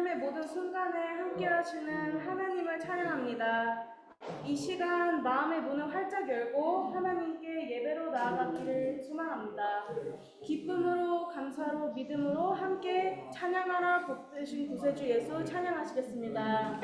삶의 모든 순간에 함께 하시는 하나님을 찬양합니다. 이 시간 마음의 문을 활짝 열고 하나님께 예배로 나아가기를 소망합니다. 기쁨으로, 감사로, 믿음으로 함께 찬양하라 복되신 구세주 예수 찬양하시겠습니다.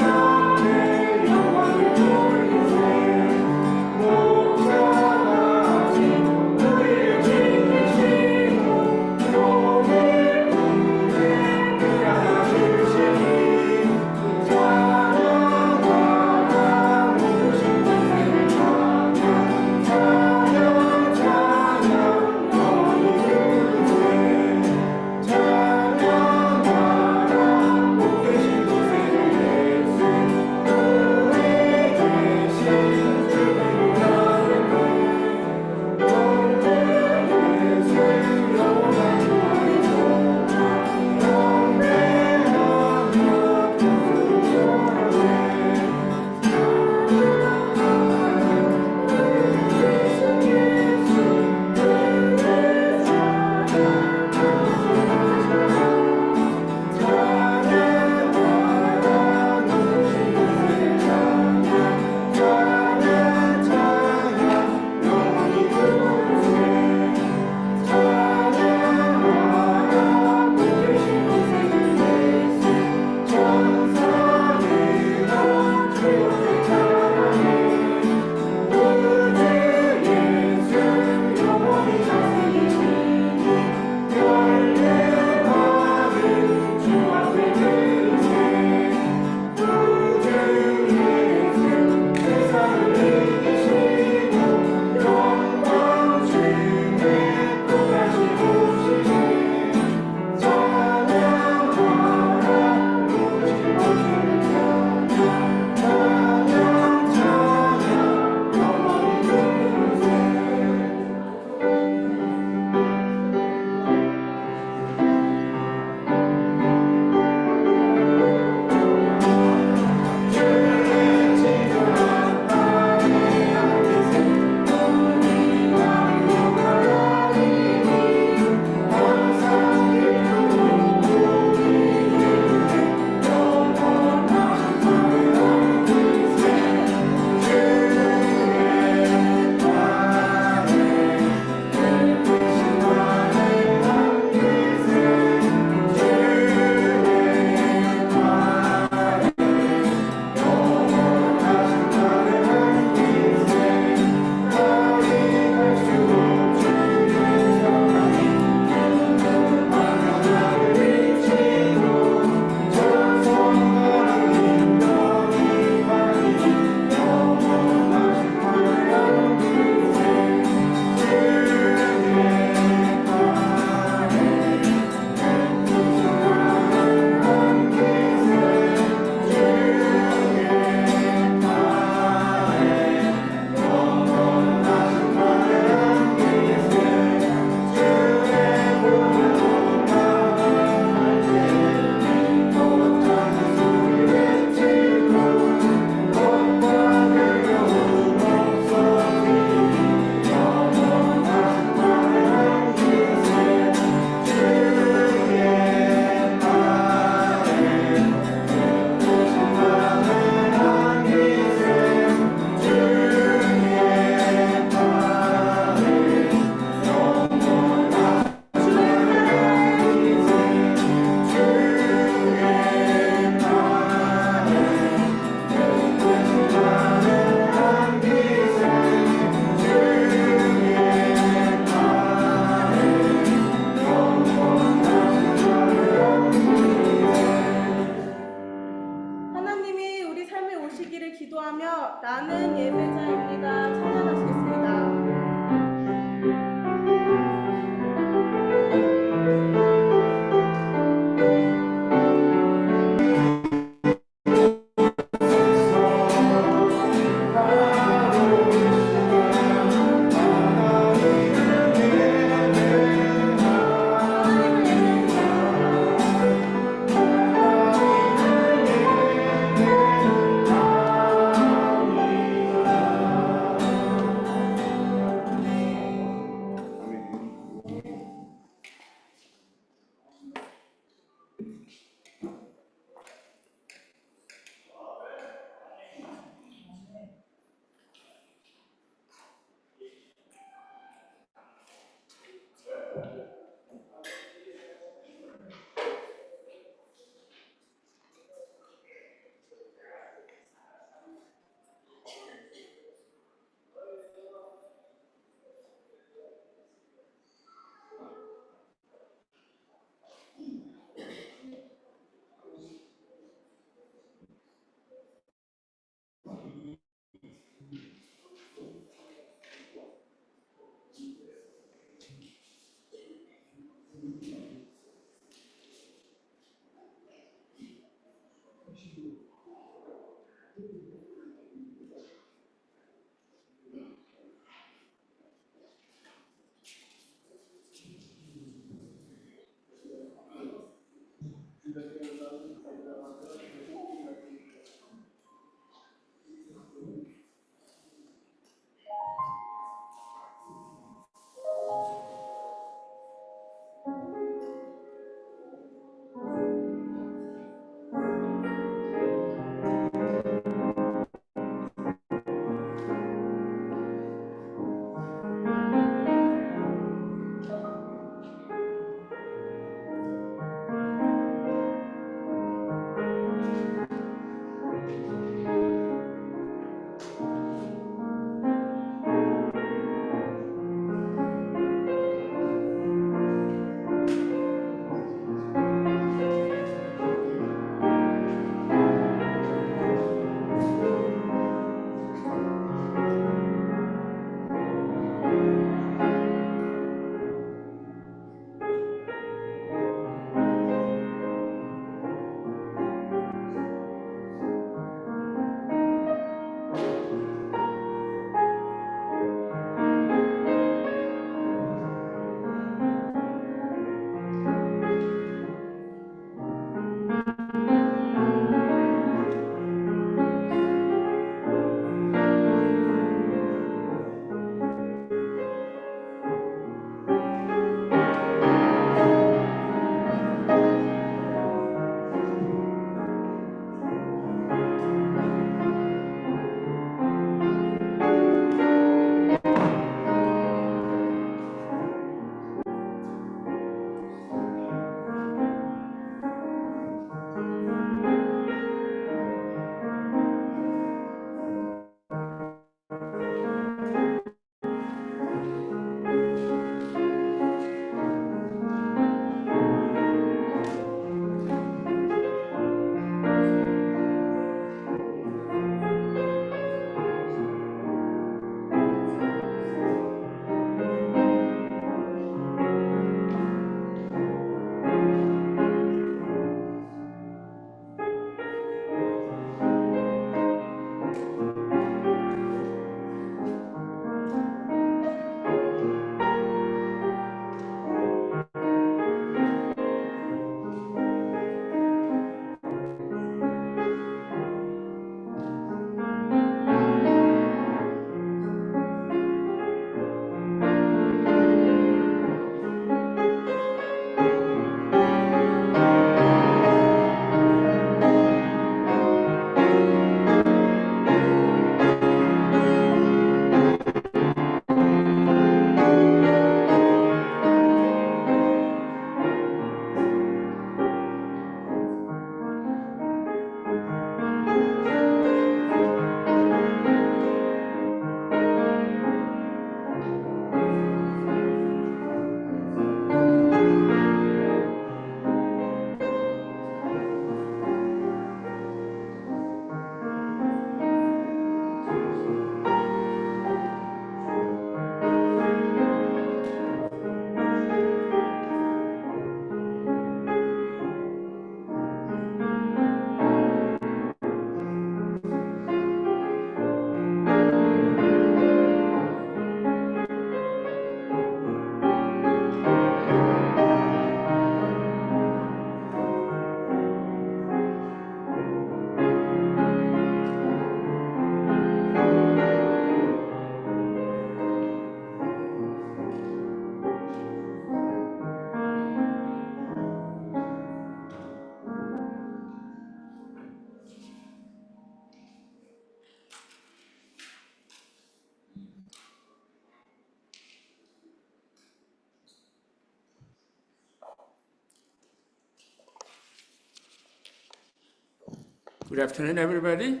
Good afternoon, everybody.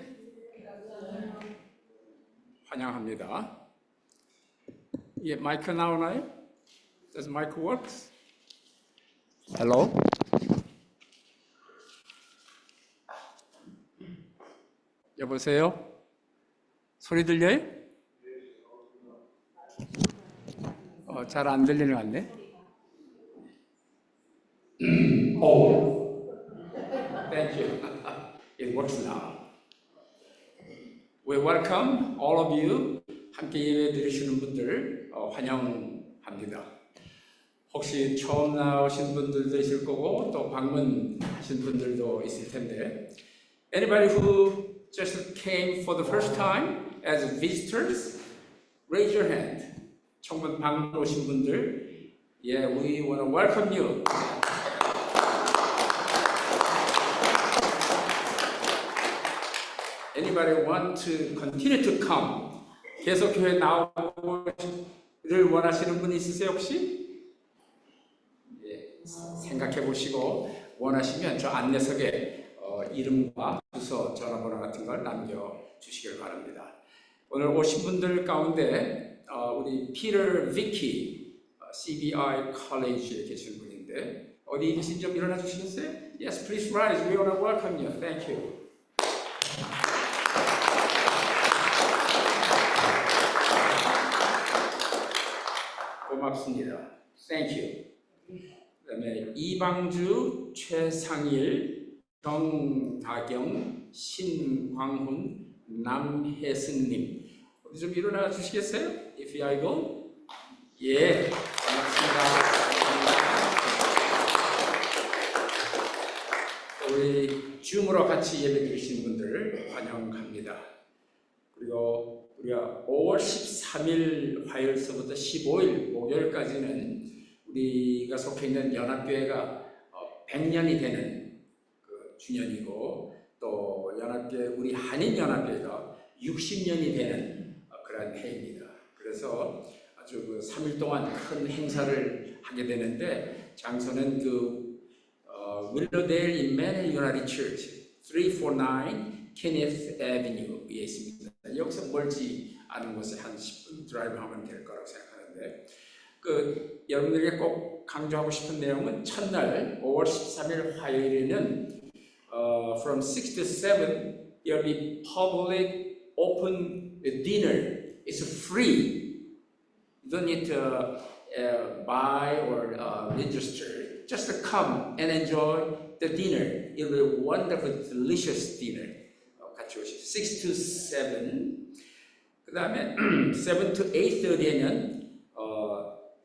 환영합니다. 예, 마이크 나오나요? Does mic works? Hello? 여보세요? 소리 들려요? 잘 안 들리는 것 같네. Thank you. it works now. We welcome all of you. 함께 예배 드리시는 분들 환영합니다. 혹시 처음 나오신 분들도 있을 거고 또 방문하신 분들도 있을 텐데 anybody who just came for the first time as visitors, raise your hand. 처음 방문 오신 분들, yeah, we want to welcome you. Anybody want to continue to come? 계속 교회 나오기를 원하시는 분 있으세요 혹시? 예, 생각해 보시고 원하시면 저 안내석에 이름과 주소, 전화번호 같은 걸 남겨주시길 바랍니다. 오늘 오신 분들 가운데 우리 피터 비키 CBI 컬리지에 계신 분인데 어디 계신지 좀 일어나 주시겠어요? Yes, please rise. We want to welcome you. Thank you. 고맙습니다. Thank you. 그다음에 이방주, 최상일, 정다경, 신광훈, 남혜승님 어디 좀 일어나 주시겠어요? If you are able. 예, 고맙습니다. 우리 줌으로 같이 예배 드리신 분들 환영합니다. 그리고 우리가 5월 13일 화요일서부터 15일 목요일까지는 우리가 속해 있는 연합교회가 100년이 되는 그 주년이고 또 연합교회 우리 한인연합교회가 60년이 되는 그런 해입니다. 그래서 아주 그 3일 동안 큰 행사를 하게 되는데 장소는 그 윌러데일 Emmanuel United Church 349 Kenneth Avenue에 있습니다. 여기서 멀지 않은 곳에 한 10분 드라이브하면 될 거라고 생각하는데 여러분들에게 꼭 강조하고 싶은 내용은 첫날 5월 13일 화요일에는 from 6 to 7 there will be public open dinner. It's free. You don't need to buy or register. Just come and enjoy the dinner. It will be a wonderful, delicious dinner. 6 to 7. 그 다음에 7 to 8:30에는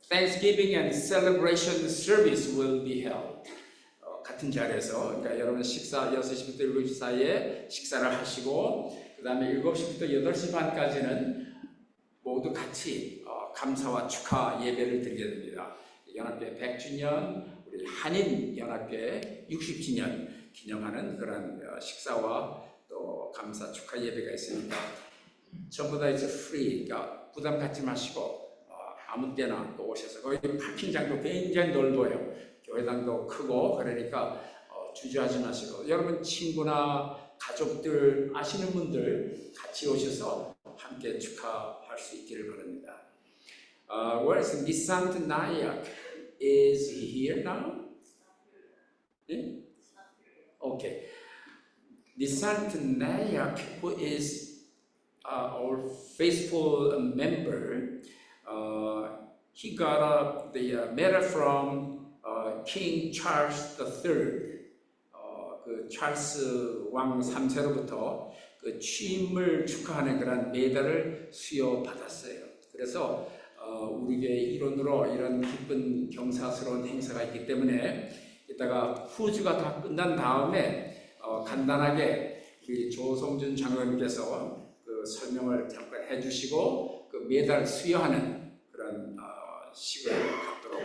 Thanksgiving and celebration service will be held. 같은 자리에서 그러니까 여러분 식사 6시부터 7시 사이에 식사를 하시고 그 다음에 7시부터 8시 반까지는 모두 같이 감사와 축하 예배를 드리게 됩니다. 연합교회 100주년, 우리 한인연합교회 60주년 기념하는 그런 식사와 또 감사 축하 예배가 있으니까 전부 다 이제 free, 그러니까 부담 갖지 마시고 아무 때나 또 오셔서 거기 파킹장도 굉장히 넓어요. 교회당도 크고 그러니까 주저하지 마시고 여러분 친구나 가족들 아시는 분들 같이 오셔서 함께 축하할 수 있기를 바랍니다. Where is Nisant Nayak? Is he here now? 네? Okay. Nisant Nayak, who is our faithful member, he got the medal from King Charles III. 그 찰스 왕 3세로부터 그 취임을 축하하는 그런 메달을 수여받았어요. 그래서 우리 교회 일원으로 이런 기쁜 경사스러운 행사가 있기 때문에 이따가 후주가 다 끝난 다음에 간단하게 우리 조성준 장로님께서 그 설명을 잠깐 해주시고 그 메달 수여하는 그런 식을 갖도록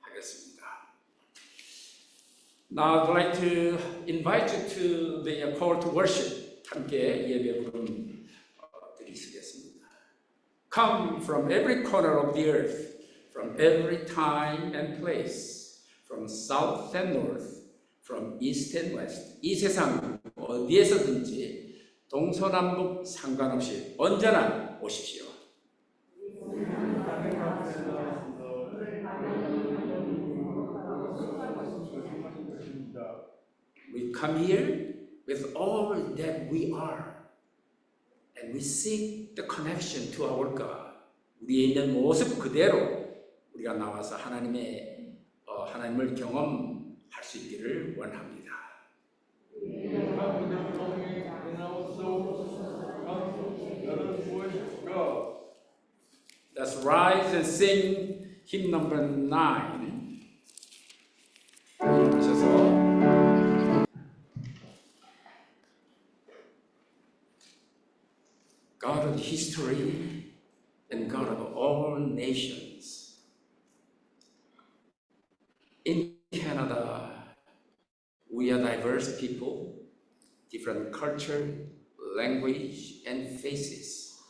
하겠습니다. Now I'd like to invite you to the call to worship. 함께 예배 부름 드리시겠습니다. Come from every corner of the earth, from every time and place, from south and north, from east and west. 이 세상 어디에서든지 동서남북 상관없이 언제나 오십시오. We come here with all that we are, and we seek the connection to our God. 우리에 있는 모습 그대로 우리가 나와서 하나님을 경험할 수 있기를 원합니다. Have the longing in our souls. Come, let us worship God. Let's rise and sing hymn number 9. 하셔서 God of history and God of all nations. In Canada, we are diverse people, different culture, language, and faces.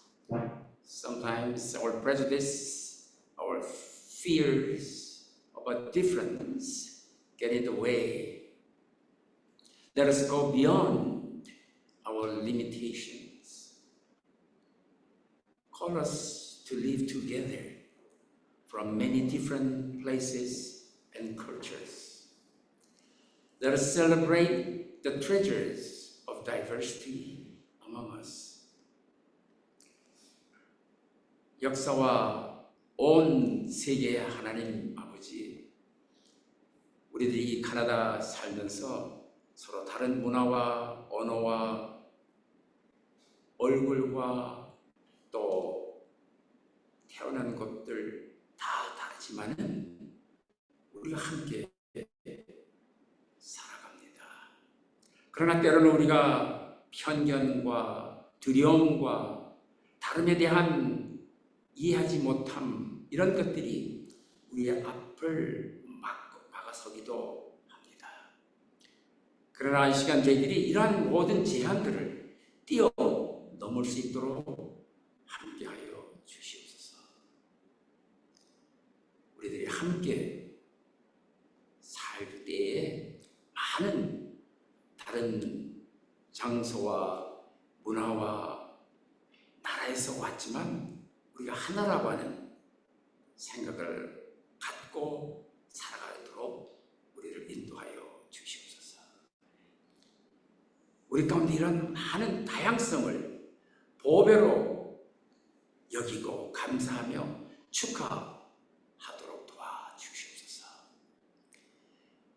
Sometimes our prejudice, our fears about difference get in the way. Let us go beyond our limitations. Call us to live together from many different places and cultures. Let us celebrate the treasures of diversity among us. 역사와 온 세계의 하나님 아버지, 우리들이 이 캐나다 살면서 서로 다른 문화와 언어와 얼굴과 또 태어난 것들 다 다르지만은 우리가 함께 살아갑니다. 그러나 때로는 우리가 편견과 두려움과 다름에 대한 이해하지 못함 이런 것들이 우리의 앞을 막아서기도 합니다. 그러나 이 시간 저희들이 이러한 모든 제한들을 뛰어넘을 수 있도록 함께하여 주시옵소서. 우리들이 함께 살 때에 많은 다른 장소와 문화와 나라에서 왔지만 우리가 하나라고 하는 생각을 갖고 살아가도록 우리를 인도하여 주시옵소서. 우리 가운데 이런 많은 다양성을 보배로 여기고 감사하며 축하하도록 도와주시옵소서.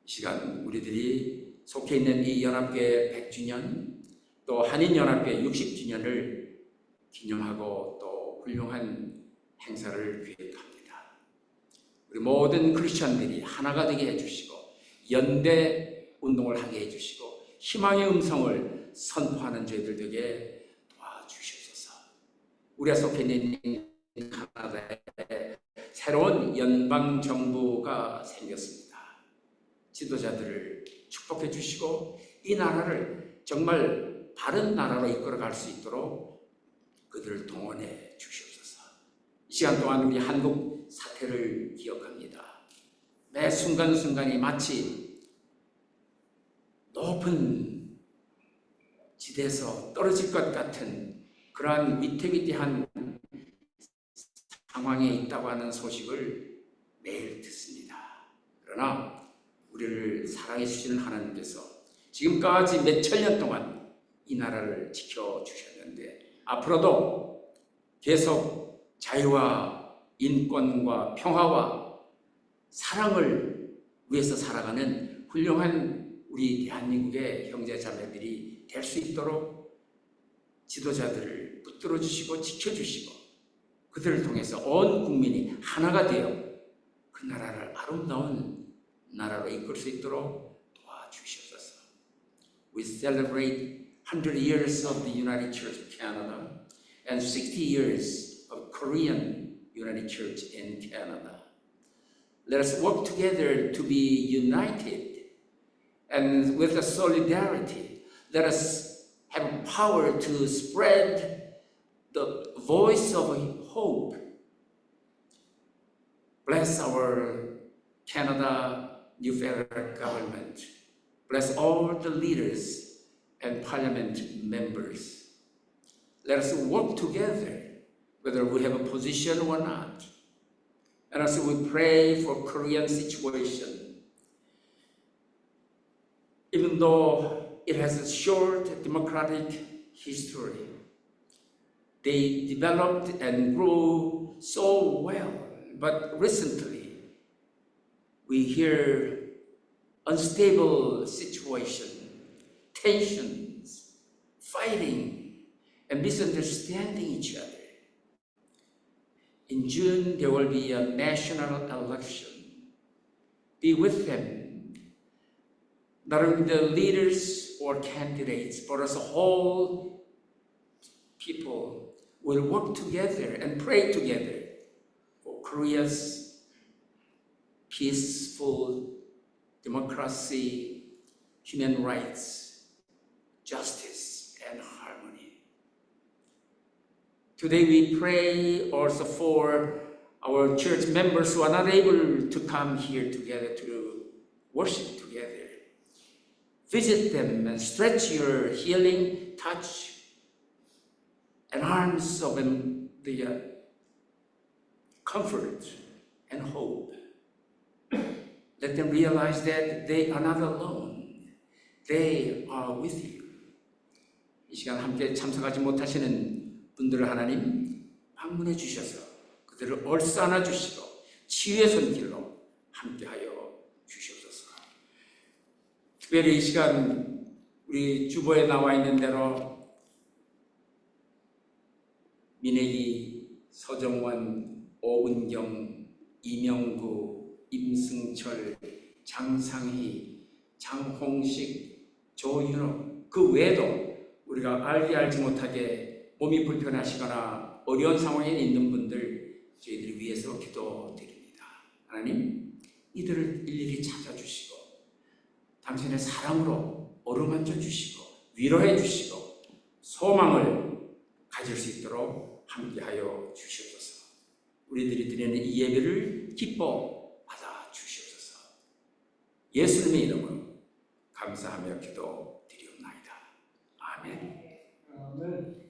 이 시간 우리들이 속해 있는 이 연합교회 100주년 또 한인연합회 60주년을 기념하고 또 훌륭한 행사를 기획합니다. 우리 모든 크리스천들이 하나가 되게 해주시고 연대 운동을 하게 해주시고 희망의 음성을 선포하는 저희들 되게 도와주시옵소서. 우리가 속해 있는 캐나다에 새로운 연방정부가 생겼습니다. 지도자들을 축복해 주시고 이 나라를 정말 바른 나라로 이끌어갈 수 있도록 그들을 동원해 주시옵소서. 이 시간 동안 우리 한국 사태를 기억합니다. 매 순간순간이 마치 높은 지대에서 떨어질 것 같은 그러한 위태위태한 상황에 있다고 하는 소식을 매일 듣습니다. 그러나 우리를 사랑해 주시는 하나님께서 지금까지 몇 천년 동안 이 나라를 지켜주셨는데 앞으로도 계속 자유와 인권과 평화와 사랑을 위해서 살아가는 훌륭한 우리 대한민국의 형제자매들이 될 수 있도록 지도자들을 붙들어 주시고 지켜주시고 그들을 통해서 온 국민이 하나가 되어 그 나라를 아름다운 나라로 이끌 수 있도록 도와주시옵소서. We celebrate 100 years of the United Church of Canada and 60 years of Korean United Church in Canada. Let us work together to be united and with a solidarity. Let us have power to spread the voice of hope. Bless our Canada new federal government. Bless all the leaders and parliament members. Let us work together, whether we have a position or not. And as we pray for Korean situation, even though it has a short democratic history, they developed and grew so well. But recently, we hear unstable situation, tensions, fighting, and misunderstanding each other. In June, there will be a national election. Be with them, not only the leaders or candidates, but as a whole people will work together and pray together for Korea's peaceful democracy, human rights, justice, and harmony. Today we pray also for our church members who are not able to come here together to worship together. Visit them and stretch your healing touch and arms of the comfort and hope. Let them realize that they are not alone. They are with you. 이 시간 함께 참석하지 못하시는 분들을 하나님 방문해 주셔서 그들을 얼싸안아 주시고 치유의 손길로 함께하여 주시옵소서. 특별히 이 시간 우리 주보에 나와 있는 대로 민혜기, 서정원, 오은경, 이명구, 임승철, 장상희, 장홍식, 조윤호 그 외에도 우리가 알지 못하게 몸이 불편하시거나 어려운 상황에 있는 분들 저희들이 위해서 기도드립니다. 하나님 이들을 일일이 찾아주시고 당신의 사랑으로 어루만져 주시고 위로해 주시고 소망을 가질 수 있도록 함께하여 주시옵소서. 우리들이 드리는 이 예배를 기뻐 받아 주시옵소서. 예수님의 이름으로 감사하며 기도드리옵나이다. 아멘. 아멘.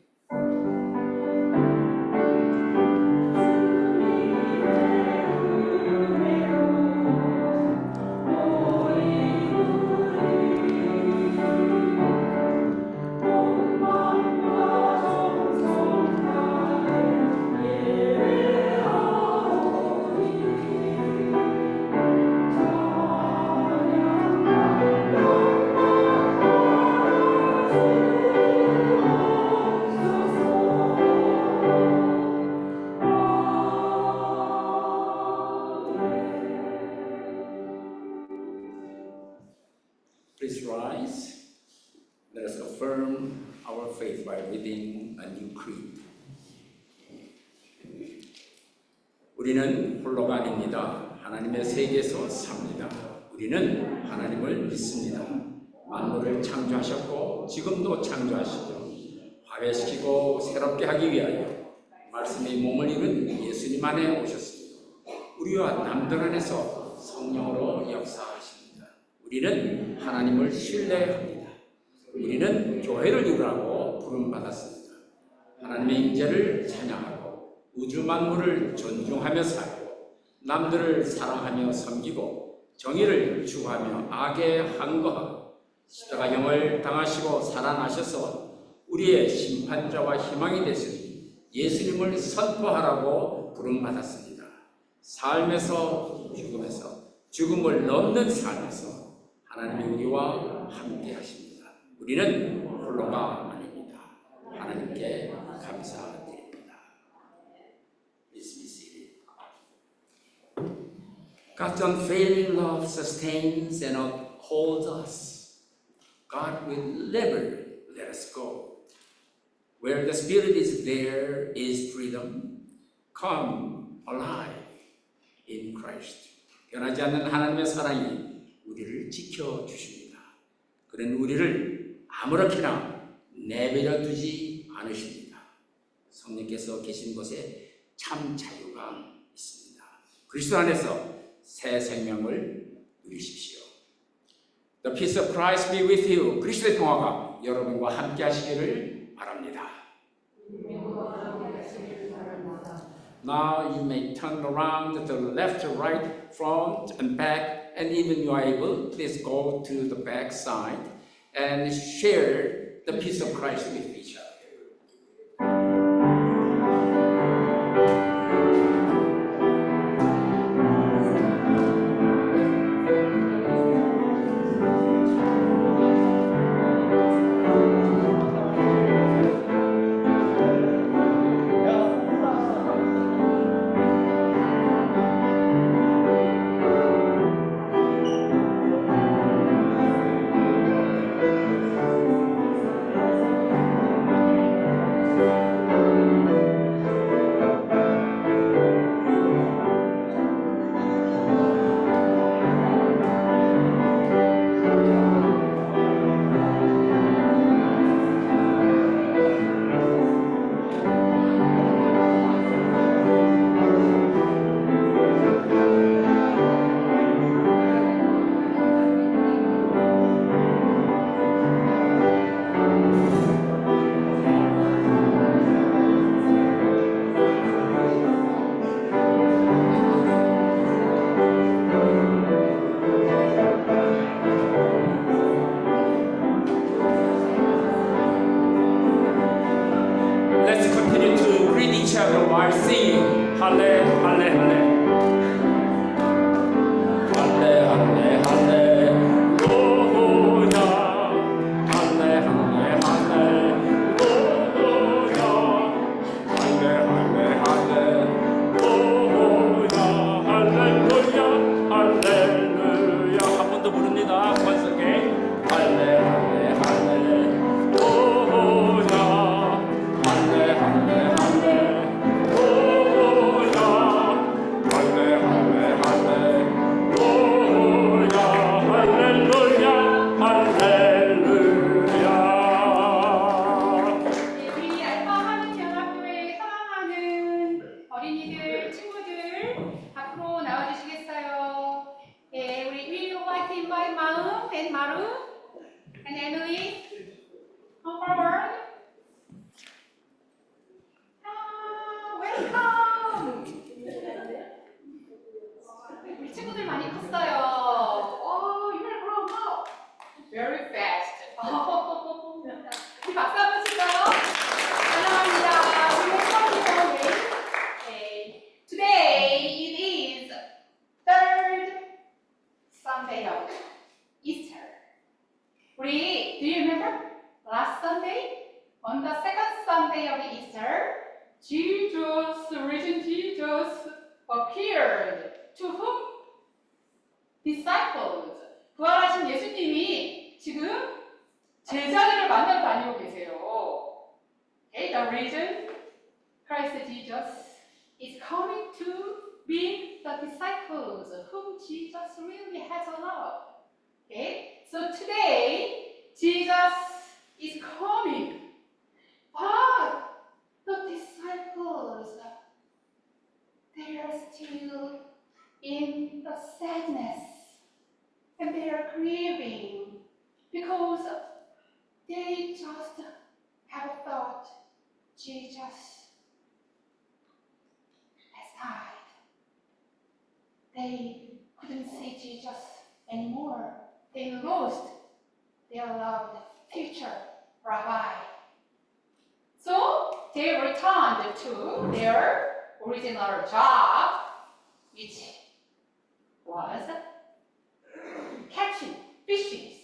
Please rise. Let us affirm our faith by reading a new creed. 우리는 홀로가 아닙니다. 하나님의 세계에서 삽니다. 우리는 하나님을 믿습니다. 만물을 창조하셨고 지금도 창조하시고 화해시키고 새롭게 하기 위하여 말씀의 몸을 입은 예수님 안에 오셨습니다. 우리와 남들 안에서 성령으로 역사하십니다. 우리는 하나님을 신뢰합니다. 우리는 교회를 이루라고 부름받았습니다. 하나님의 임재를 찬양하고 우주 만물을 존중하며 살고 남들을 사랑하며 섬기고 정의를 추구하며 악에 항거하고 십자가형을 당하시고 살아나셔서 우리의 심판자와 희망이 되시니 예수님을 선포하라고 부름받았습니다. 삶에서 죽음에서 죽음을 넘는 삶에서 하나님이 우리와 함께 하십니다. 우리는 홀로가 아닙니다. 하나님께 감사드립니다. Please be seated. God's unfailing love sustains and upholds us. God will never let us go. Where the Spirit is, there is freedom. Come alive in Christ. 변하지 않는 하나님의 사랑이 우리를 지켜주십니다. 그는 우리를 아무렇게나 내버려 두지 않으십니다. 성령께서 계신 곳에 참 자유가 있습니다. 그리스도 안에서 새 생명을 누리십시오. The peace of Christ be with you. 그리스도의 평화가 여러분과 함께 하시기를 바랍니다. Now you may turn around to the left, right, front, and back, and even you are able, please go to the back side and share the peace of Christ with each other. while singing 할래 할래 할래 할래 할래 할렐루야 할래 할래 할렐루야 할래 할래 할렐루야 할렐루야 할렐루야 한 번 더 부릅니다. Once again 할래 할래 할렐루야 할래 할래 할렐루야 할래 할래 할렐루야 할렐루야 할렐루야. 우리 알파하는 영학교에 사랑하는 어린이들, 친구들 앞으로 나와주시겠어요? 예, 우리 윌리 화이팅 마이 마음 and 마루 and Emily come forward. 웰컴. 우리 친구들 많이 컸어요. You will grow up very fast. 우리 박수 한번 칠까요? 사랑합니다. We welcome you always. Okay. Today it is third Sunday of Easter. Do you remember last Sunday? On the second Sunday of Easter, risen Jesus appeared to whom? Disciples. 부활하신 예수님이 지금 제자들을 만나러 다니고 계세요. Okay, the reason Christ Jesus is coming to be the disciples whom Jesus really has loved. Okay, so today Jesus is coming, but the disciples, they are still in the sadness and they are grieving because they just have thought Jesus has died. They couldn't see Jesus anymore. They lost their loved future rabbi. So they returned to their original job, which was catching fishes.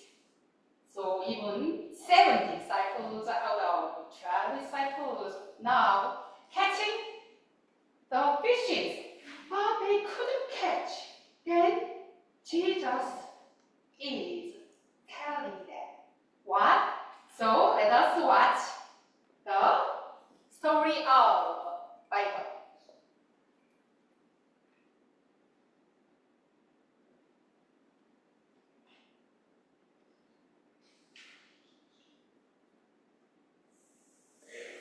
So even 7 disciples out of 12 disciples now catching the fishes, but they couldn't catch. Then Jesus is telling them what? So let us watch the story of Bible.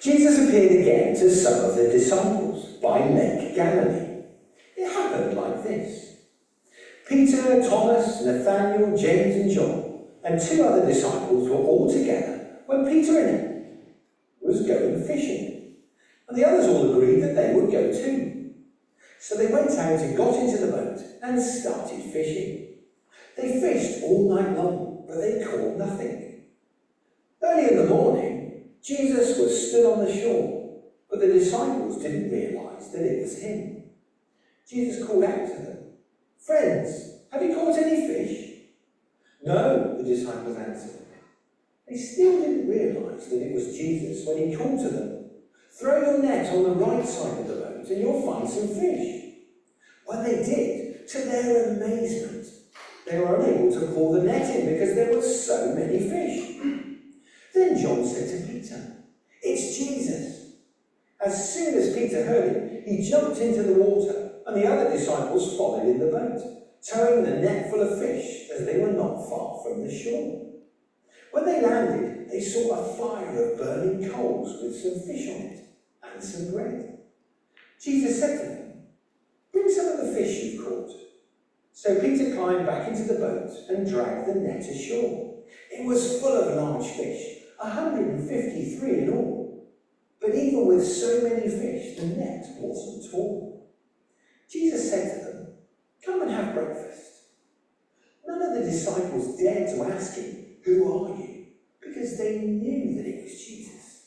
Jesus appeared again to some of the disciples by Lake Galilee. It happened like this. Peter, Thomas, Nathanael, James and John, and 2 other disciples were all together when Peter was going fishing. And the others all agreed that they would go too. So they went out and got into the boat and started fishing. They fished all night long, but they caught nothing. Early in the morning, Jesus was stood on the shore, but the disciples didn't realize that it was him. Jesus called out to them, "Friends, have you caught any fish?" "No," the disciples answered. They still didn't realize that it was Jesus when he called to them, "Throw your net on the right side of the boat and you'll find some fish." When they did, to their amazement, they were unable to pull the net in because there were so many fish. Then John said to Peter, "It's Jesus." As soon as Peter heard it, he jumped into the water, and the other disciples followed in the boat, towing the net full of fish, as they were not far from the shore. When they landed, they saw a fire of burning coals with some fish on it and some bread. Jesus said to them, "Bring some of the fish you've caught." So Peter climbed back into the boat and dragged the net ashore. It was full of large fish, 153 in all. But even with so many fish, the net wasn't torn. Jesus said to them, "Come and have breakfast." None of the disciples dared to ask him, "Who are you?" because they knew that it was Jesus.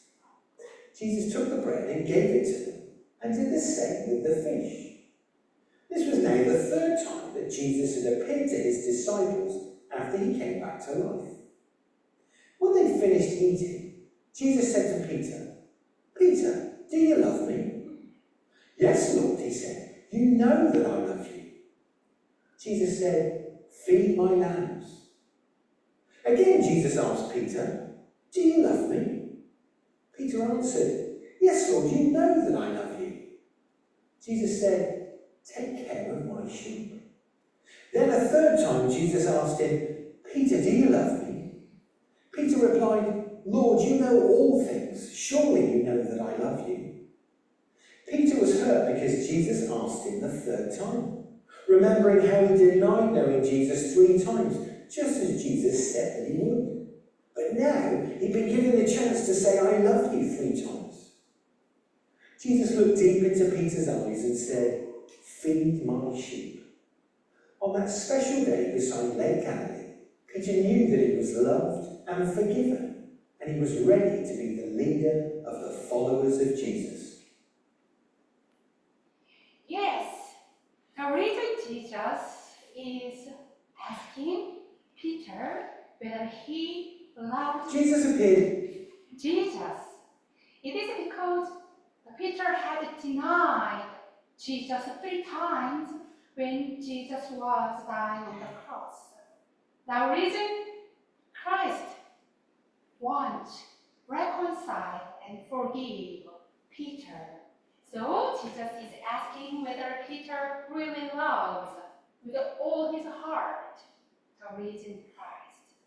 Jesus took the bread and gave it to them, and did the same with the fish. This was now the third time that Jesus had appeared to his disciples after he came back to life. When they finished eating, Jesus said to Peter, "Peter, do you love me?" "Yes, Lord," he said. "You know that I love you." Jesus said, "Feed my lambs." Again, Jesus asked Peter, "Do you love me?" Peter answered, "Yes, Lord, you know that I love you." Jesus said, "Take care of my sheep." Then a third time Jesus asked him, "Peter, do you love me?" Peter replied, "Lord, you know all things. Surely you know that I love you." Peter was hurt because Jesus asked him the third time, remembering how he denied knowing Jesus 3 times, just as Jesus said that he would. But now he'd been given the chance to say, "I love you" 3 times. Jesus looked deep into Peter's eyes and said, "Feed my sheep." On that special day beside Lake Galilee, Peter knew that he was loved and forgiven, and he was ready to be the leader of the followers of Jesus. Yes, the reason Jesus is asking Peter whether he loved Jesus appeared. Jesus. It is because Peter had denied Jesus 3 times when Jesus was dying on the cross. The reason Christ wants reconcile and forgive Peter. So Jesus is asking whether Peter really loves with all his heart the risen Christ.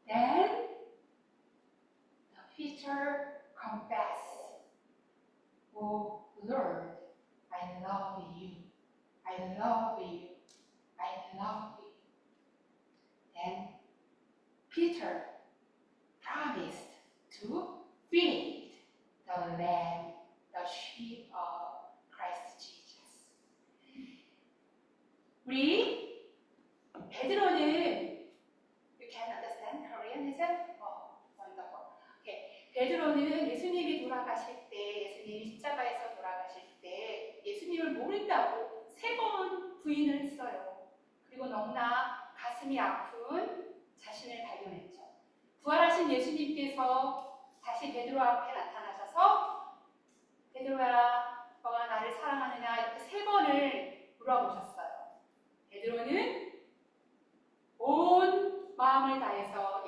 Then Peter confessed, "Oh Lord, I love you. I love you. I love you." Then Peter promised to feed the lamb, the sheep of Christ Jesus. 우리 베드로는 You can understand Korean, is it? wonderful. Okay. 베드로는 예수님이 돌아가실 때, 예수님이 십자가에서 돌아가실 때 예수님을 모른다고 3번 부인을 했어요. 그리고 너무나 가슴이 아픈 자신을 발견했죠. 부활하신 예수님께서 다시 베드로 앞에 나타나셔서 베드로야, 너가 나를 사랑하느냐 이렇게 3번을 물어보셨어요. 베드로는 온 마음을 다해서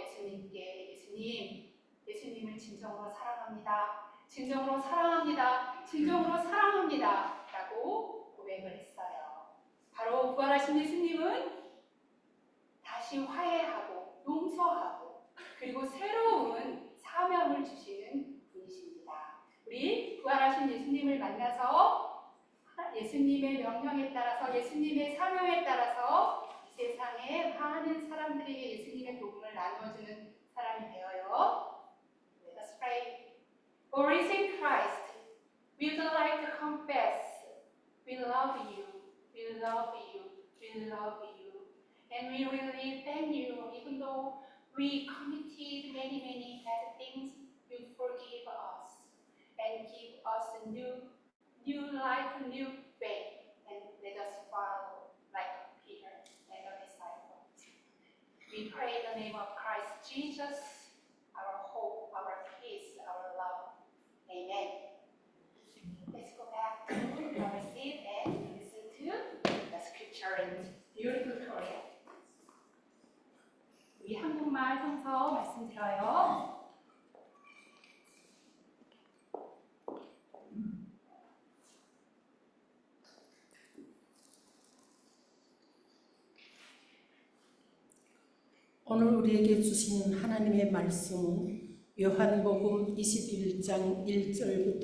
예수님을 진정으로 사랑합니다. 진정으로 사랑합니다. 진정으로 사랑합니다. 라고 고백을 했어요. 바로 부활하신 예수님은 다시 화해하고 용서하고 그리고 새로운 사명을 주시는 분이십니다. 우리 부활하신 예수님을 만나서 예수님의 명령에 따라서 예수님의 사명에 따라서 이 세상에 많은 사람들에게 예수님의 복음을 나누어주는 사람이 되어요. Let us pray. O risen Christ, we would like to confess we love you, we love you, we love you. And we really thank you, even though we committed many bad things, you forgive us and give us a new life, a new faith, and let us follow like Peter and the disciples. We pray in the name of Christ Jesus, our hope, our peace, our love. Amen. Let's go back to our seat and listen to the scripture in beautiful Korean. 우리 한국말 성서 말씀드려요. 오늘 우리에게 주신 하나님의 말씀은 요한복음 21장 1절부터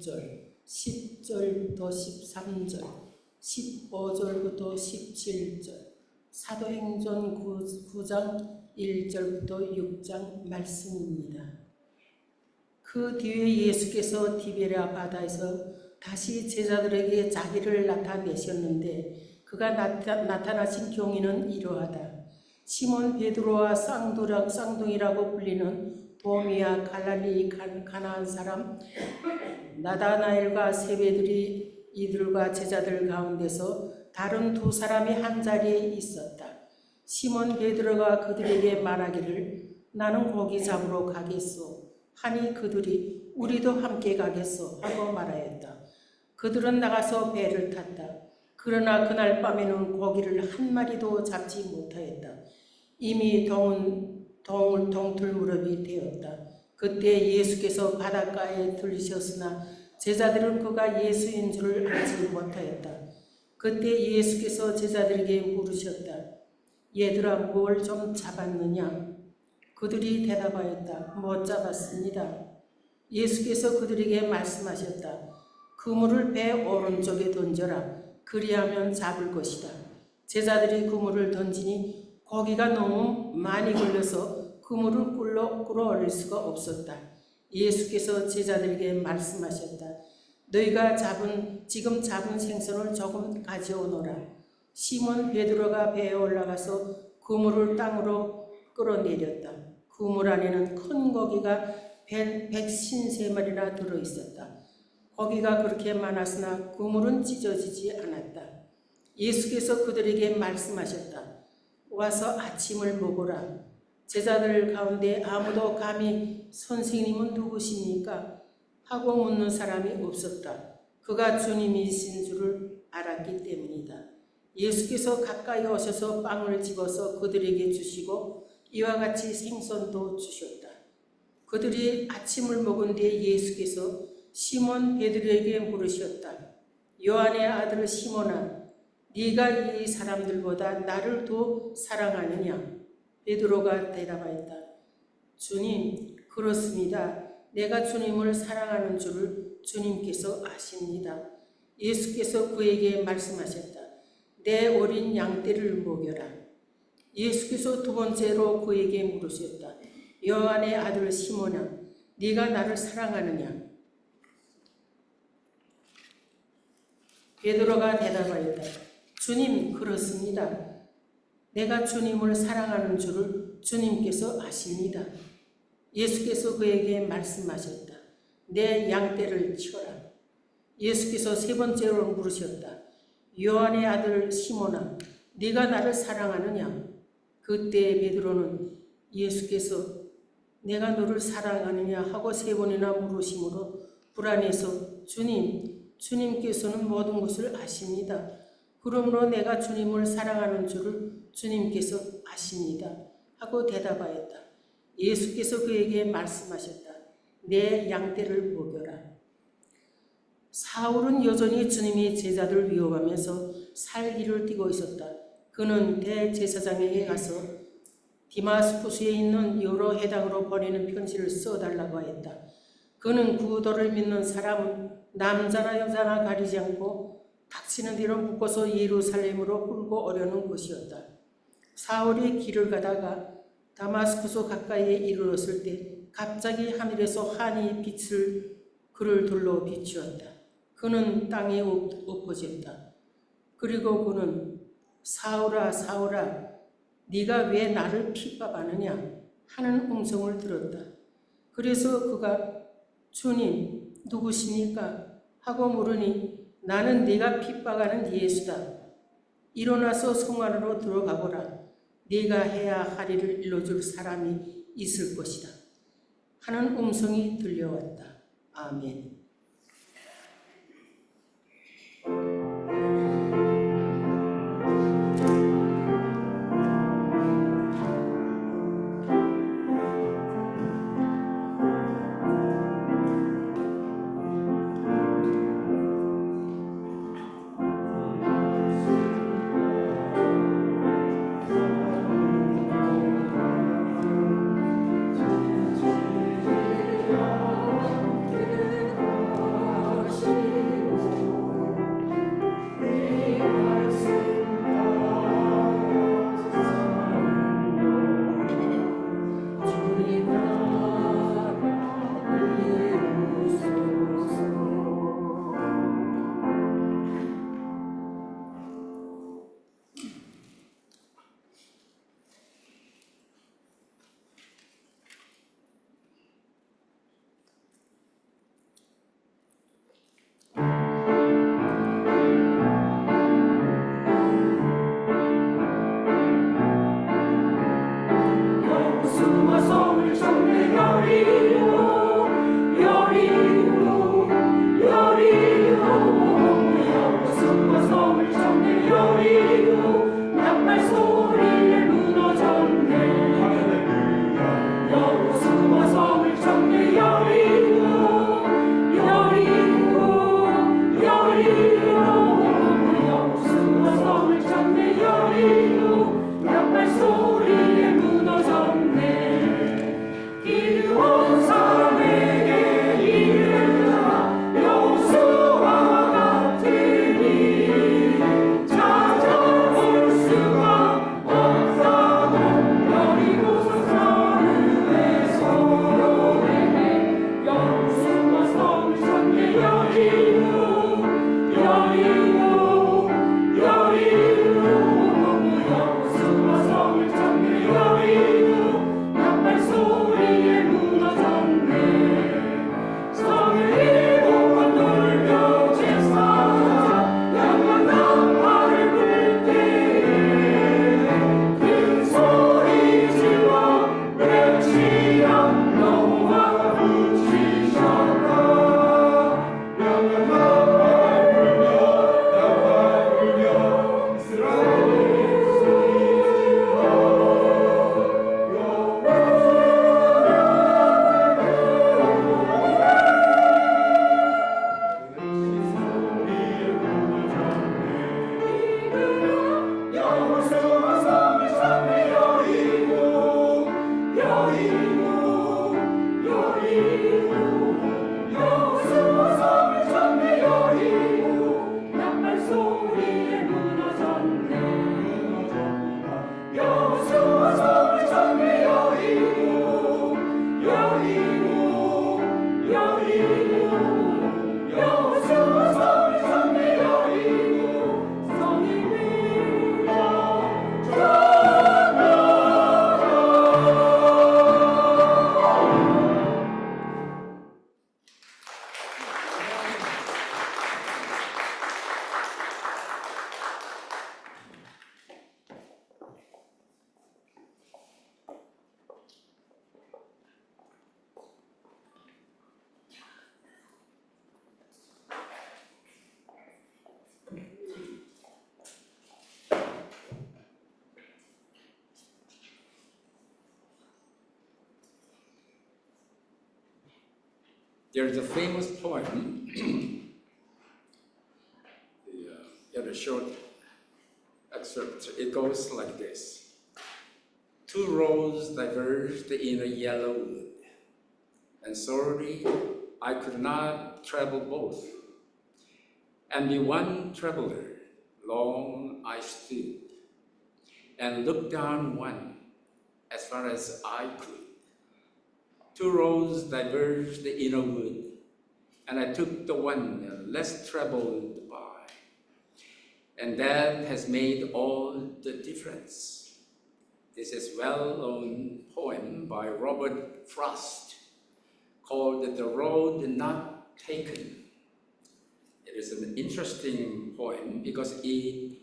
6절, 10절부터 13절, 15절부터 17절, 사도행전 9장 1절부터 6장 말씀입니다. 그 뒤에 예수께서 디베랴 바다에서 다시 제자들에게 자기를 나타내셨는데 그가 나타나신 경위는 이러하다. 시몬 베드로와 쌍둥이라고 불리는 도미와 갈릴리 가나안 사람 나다나엘과 세베들이 이들과 제자들 가운데서 다른 두 사람이 한 자리에 있었다. 시몬 베드로가 그들에게 말하기를 나는 고기 잡으러 가겠소 하니 그들이 우리도 함께 가겠소 하고 말하였다. 그들은 나가서 배를 탔다. 그러나 그날 밤에는 고기를 한 마리도 잡지 못하였다. 이미 동틀 무렵이 되었다. 그때 예수께서 바닷가에 들리셨으나 제자들은 그가 예수인 줄을 알지 못하였다. 그때 예수께서 제자들에게 물으셨다. 얘들아 뭘 좀 잡았느냐? 그들이 대답하였다. 못 잡았습니다. 예수께서 그들에게 말씀하셨다. 그물을 배 오른쪽에 던져라. 그리하면 잡을 것이다. 제자들이 그물을 던지니 고기가 너무 많이 걸려서 그물을 끌어올릴 수가 없었다. 예수께서 제자들에게 말씀하셨다. 너희가 지금 잡은 생선을 조금 가져오너라. 시몬 베드로가 배에 올라가서 그물을 땅으로 끌어내렸다. 그물 안에는 큰 고기가 153마리나 들어있었다. 고기가 그렇게 많았으나 그물은 찢어지지 않았다. 예수께서 그들에게 말씀하셨다. 와서 아침을 먹어라. 제자들 가운데 아무도 감히 선생님은 누구십니까? 하고 묻는 사람이 없었다. 그가 주님이신 줄을 알았기 때문이다. 예수께서 가까이 오셔서 빵을 집어서 그들에게 주시고 이와 같이 생선도 주셨다. 그들이 아침을 먹은 뒤에 예수께서 시몬 베드로에게 물으셨다. 요한의 아들 시몬아, 네가 이 사람들보다 나를 더 사랑하느냐? 베드로가 대답하였다. 주님, 그렇습니다. 내가 주님을 사랑하는 줄을 주님께서 아십니다. 예수께서 그에게 말씀하셨다. 내 어린 양떼를 먹여라. 예수께서 두 번째로 그에게 물으셨다. 요한의 아들 시몬아, 네가 나를 사랑하느냐? 베드로가 대답하였다. 주님, 그렇습니다. 내가 주님을 사랑하는 줄을 주님께서 아십니다. 예수께서 그에게 말씀하셨다. 내 양떼를 치워라. 예수께서 세 번째로 물으셨다. 요한의 아들 시몬아, 네가 나를 사랑하느냐? 그때 베드로는 예수께서 내가 너를 사랑하느냐 하고 세 번이나 물으심으로 불안해서 주님께서는 모든 것을 아십니다. 그러므로 내가 주님을 사랑하는 줄을 주님께서 아십니다. 하고 대답하였다. 예수께서 그에게 말씀하셨다. 내 양떼를 먹여라. 사울은 여전히 주님의 제자들을 위협하면서 살기를 띠고 있었다. 그는 대제사장에게 가서 디마스쿠스에 있는 여러 회당으로 보내는 편지를 써달라고 했다. 그는 구도를 믿는 사람은 남자나 여자나 가리지 않고 닥치는 대로 묶어서 예루살렘으로 끌고 오려는 것이었다. 사울이 길을 가다가 다마스쿠스 가까이에 이르렀을 때 갑자기 하늘에서 환히 빛을 그를 둘러 비추었다. 그는 땅에 엎어졌다. 그리고 그는 사울아 사울아 네가 왜 나를 핍박하느냐 하는 음성을 들었다. 그래서 그가 주님 누구십니까? 하고 물으니 나는 네가 핍박하는 예수다. 일어나서 성 안으로 들어가보라. 네가 해야 할 일을 일러줄 사람이 있을 것이다. 하는 음성이 들려왔다. 아멘. There's a famous poem, a short excerpt. It goes like this. Two roads diverged in a yellow wood, and sorry, I could not travel both. And the one traveler, long I stood, and looked down one as far as I could. Two roads diverged in a wood, and I took the one less traveled by. And that has made all the difference. This is a well-known poem by Robert Frost called The Road Not Taken. It is an interesting poem because it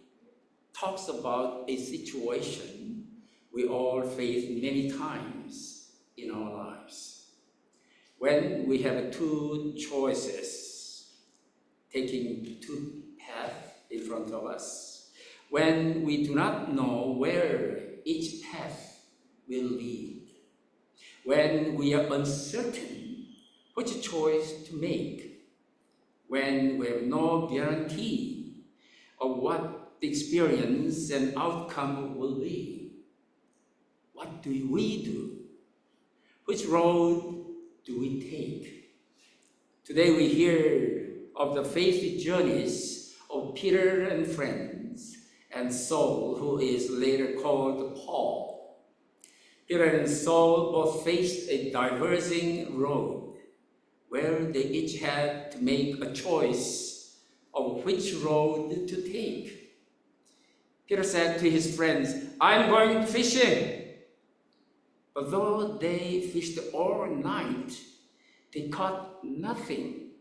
talks about a situation we all face many times in our lives. When we have two choices, taking two paths in front of us, when we do not know where each path will lead, when we are uncertain which choice to make, when we have no guarantee of what the experience and outcome will be, what do we do? Which road do we take? Today we hear of the faith journeys of Peter and friends, and Saul, who is later called Paul. Peter and Saul both faced a diverging road, where they each had to make a choice of which road to take. Peter said to his friends, "I'm going fishing." But though they fished all night, they caught nothing.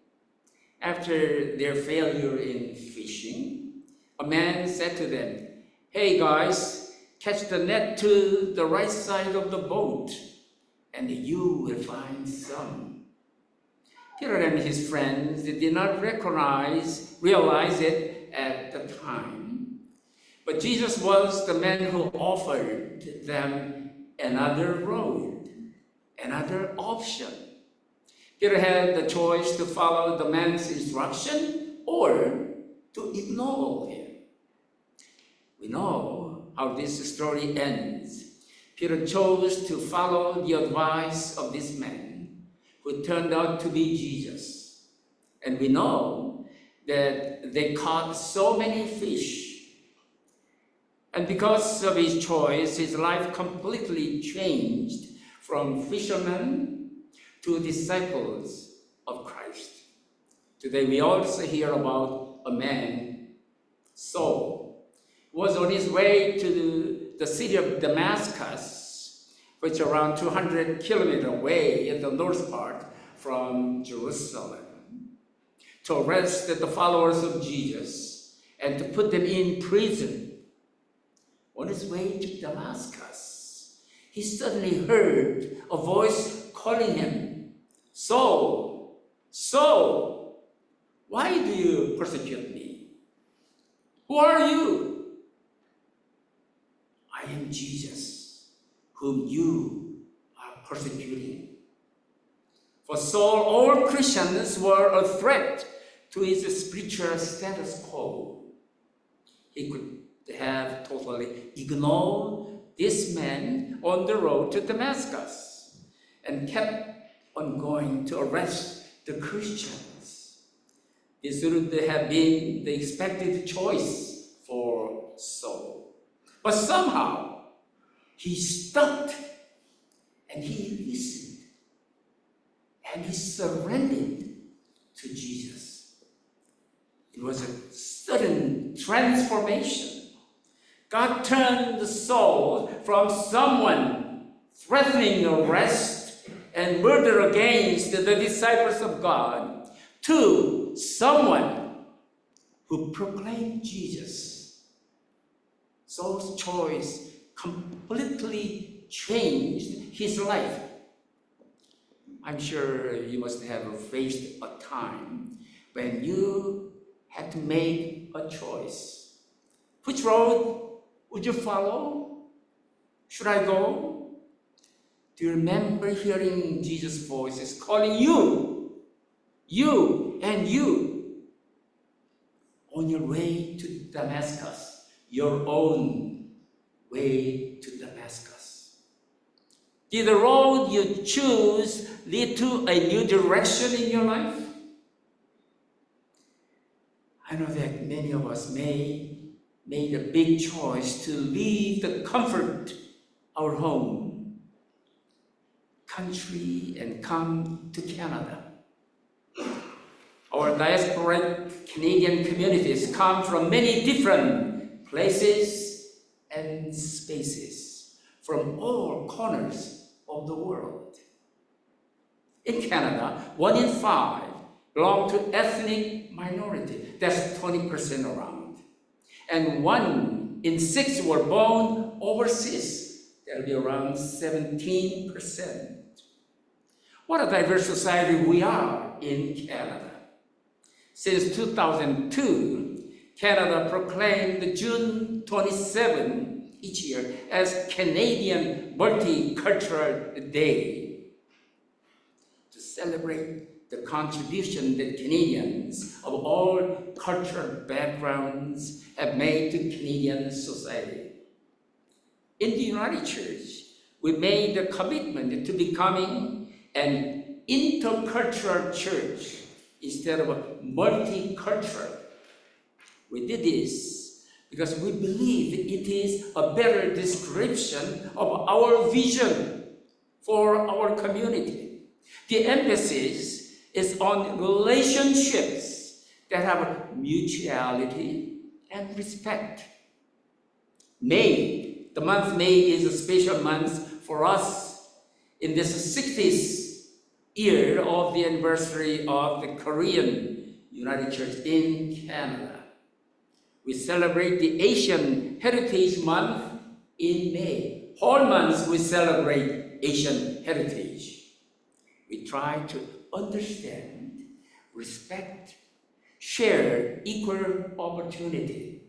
After their failure in fishing, a man said to them, "Hey guys, catch the net to the right side of the boat, and you will find some." Peter and his friends did not realize it at the time, but Jesus was the man who offered them another road, another option. Peter had the choice to follow the man's instruction or to ignore him. We know how this story ends. Peter chose to follow the advice of this man, who turned out to be Jesus. And we know that they caught so many fish. And because of his choice, his life completely changed from fisherman to disciples of Christ. Today we also hear about a man, Saul, who was on his way to the city of Damascus, which is around 200 kilometers away in the north part from Jerusalem, to arrest the followers of Jesus and to put them in prison. On his way to Damascus, he suddenly heard a voice calling him, "Saul, Saul, why do you persecute me? Who are you?" "I am Jesus, whom you are persecuting." For Saul, all Christians were a threat to his spiritual status quo. He could have totally ignored this man on the road to Damascus and kept on going to arrest the Christians. This would have been the expected choice for Saul. But somehow, he stopped and he listened and he surrendered to Jesus. It was a sudden transformation. God turned Saul from someone threatening arrest and murder against the disciples of God to someone who proclaimed Jesus. Saul's choice completely changed his life. I'm sure you must have faced a time when you had to make a choice. Which road would you follow? Should I go? Do you remember hearing Jesus' voices calling you You and you on your way to Damascus, your own way to Damascus. Did the road you choose lead to a new direction in your life? I know that many of us made a big choice to leave the comfort, our home, country, and come to Canada. Our diasporic Canadian communities come from many different places and spaces, from all corners of the world. In Canada, 1 in 5 belong to ethnic minority. That's 20% around. And 1 in 6 were born overseas. That'll be around 17%. What a diverse society we are in Canada. Since 2002, Canada proclaimed June 27 each year as Canadian Multicultural Day to celebrate the contribution that Canadians of all cultural backgrounds have made to Canadian society. In the United Church, we made a commitment to becoming an intercultural church instead of a multicultural. We did this because we believe it is a better description of our vision for our community. The emphasis is on relationships that have mutuality and respect. May, the month May is a special month for us in this 60th year of the anniversary of the Korean United Church in Canada. We celebrate the Asian Heritage Month in May. Whole months we celebrate Asian heritage. We try to understand, respect, share equal opportunity,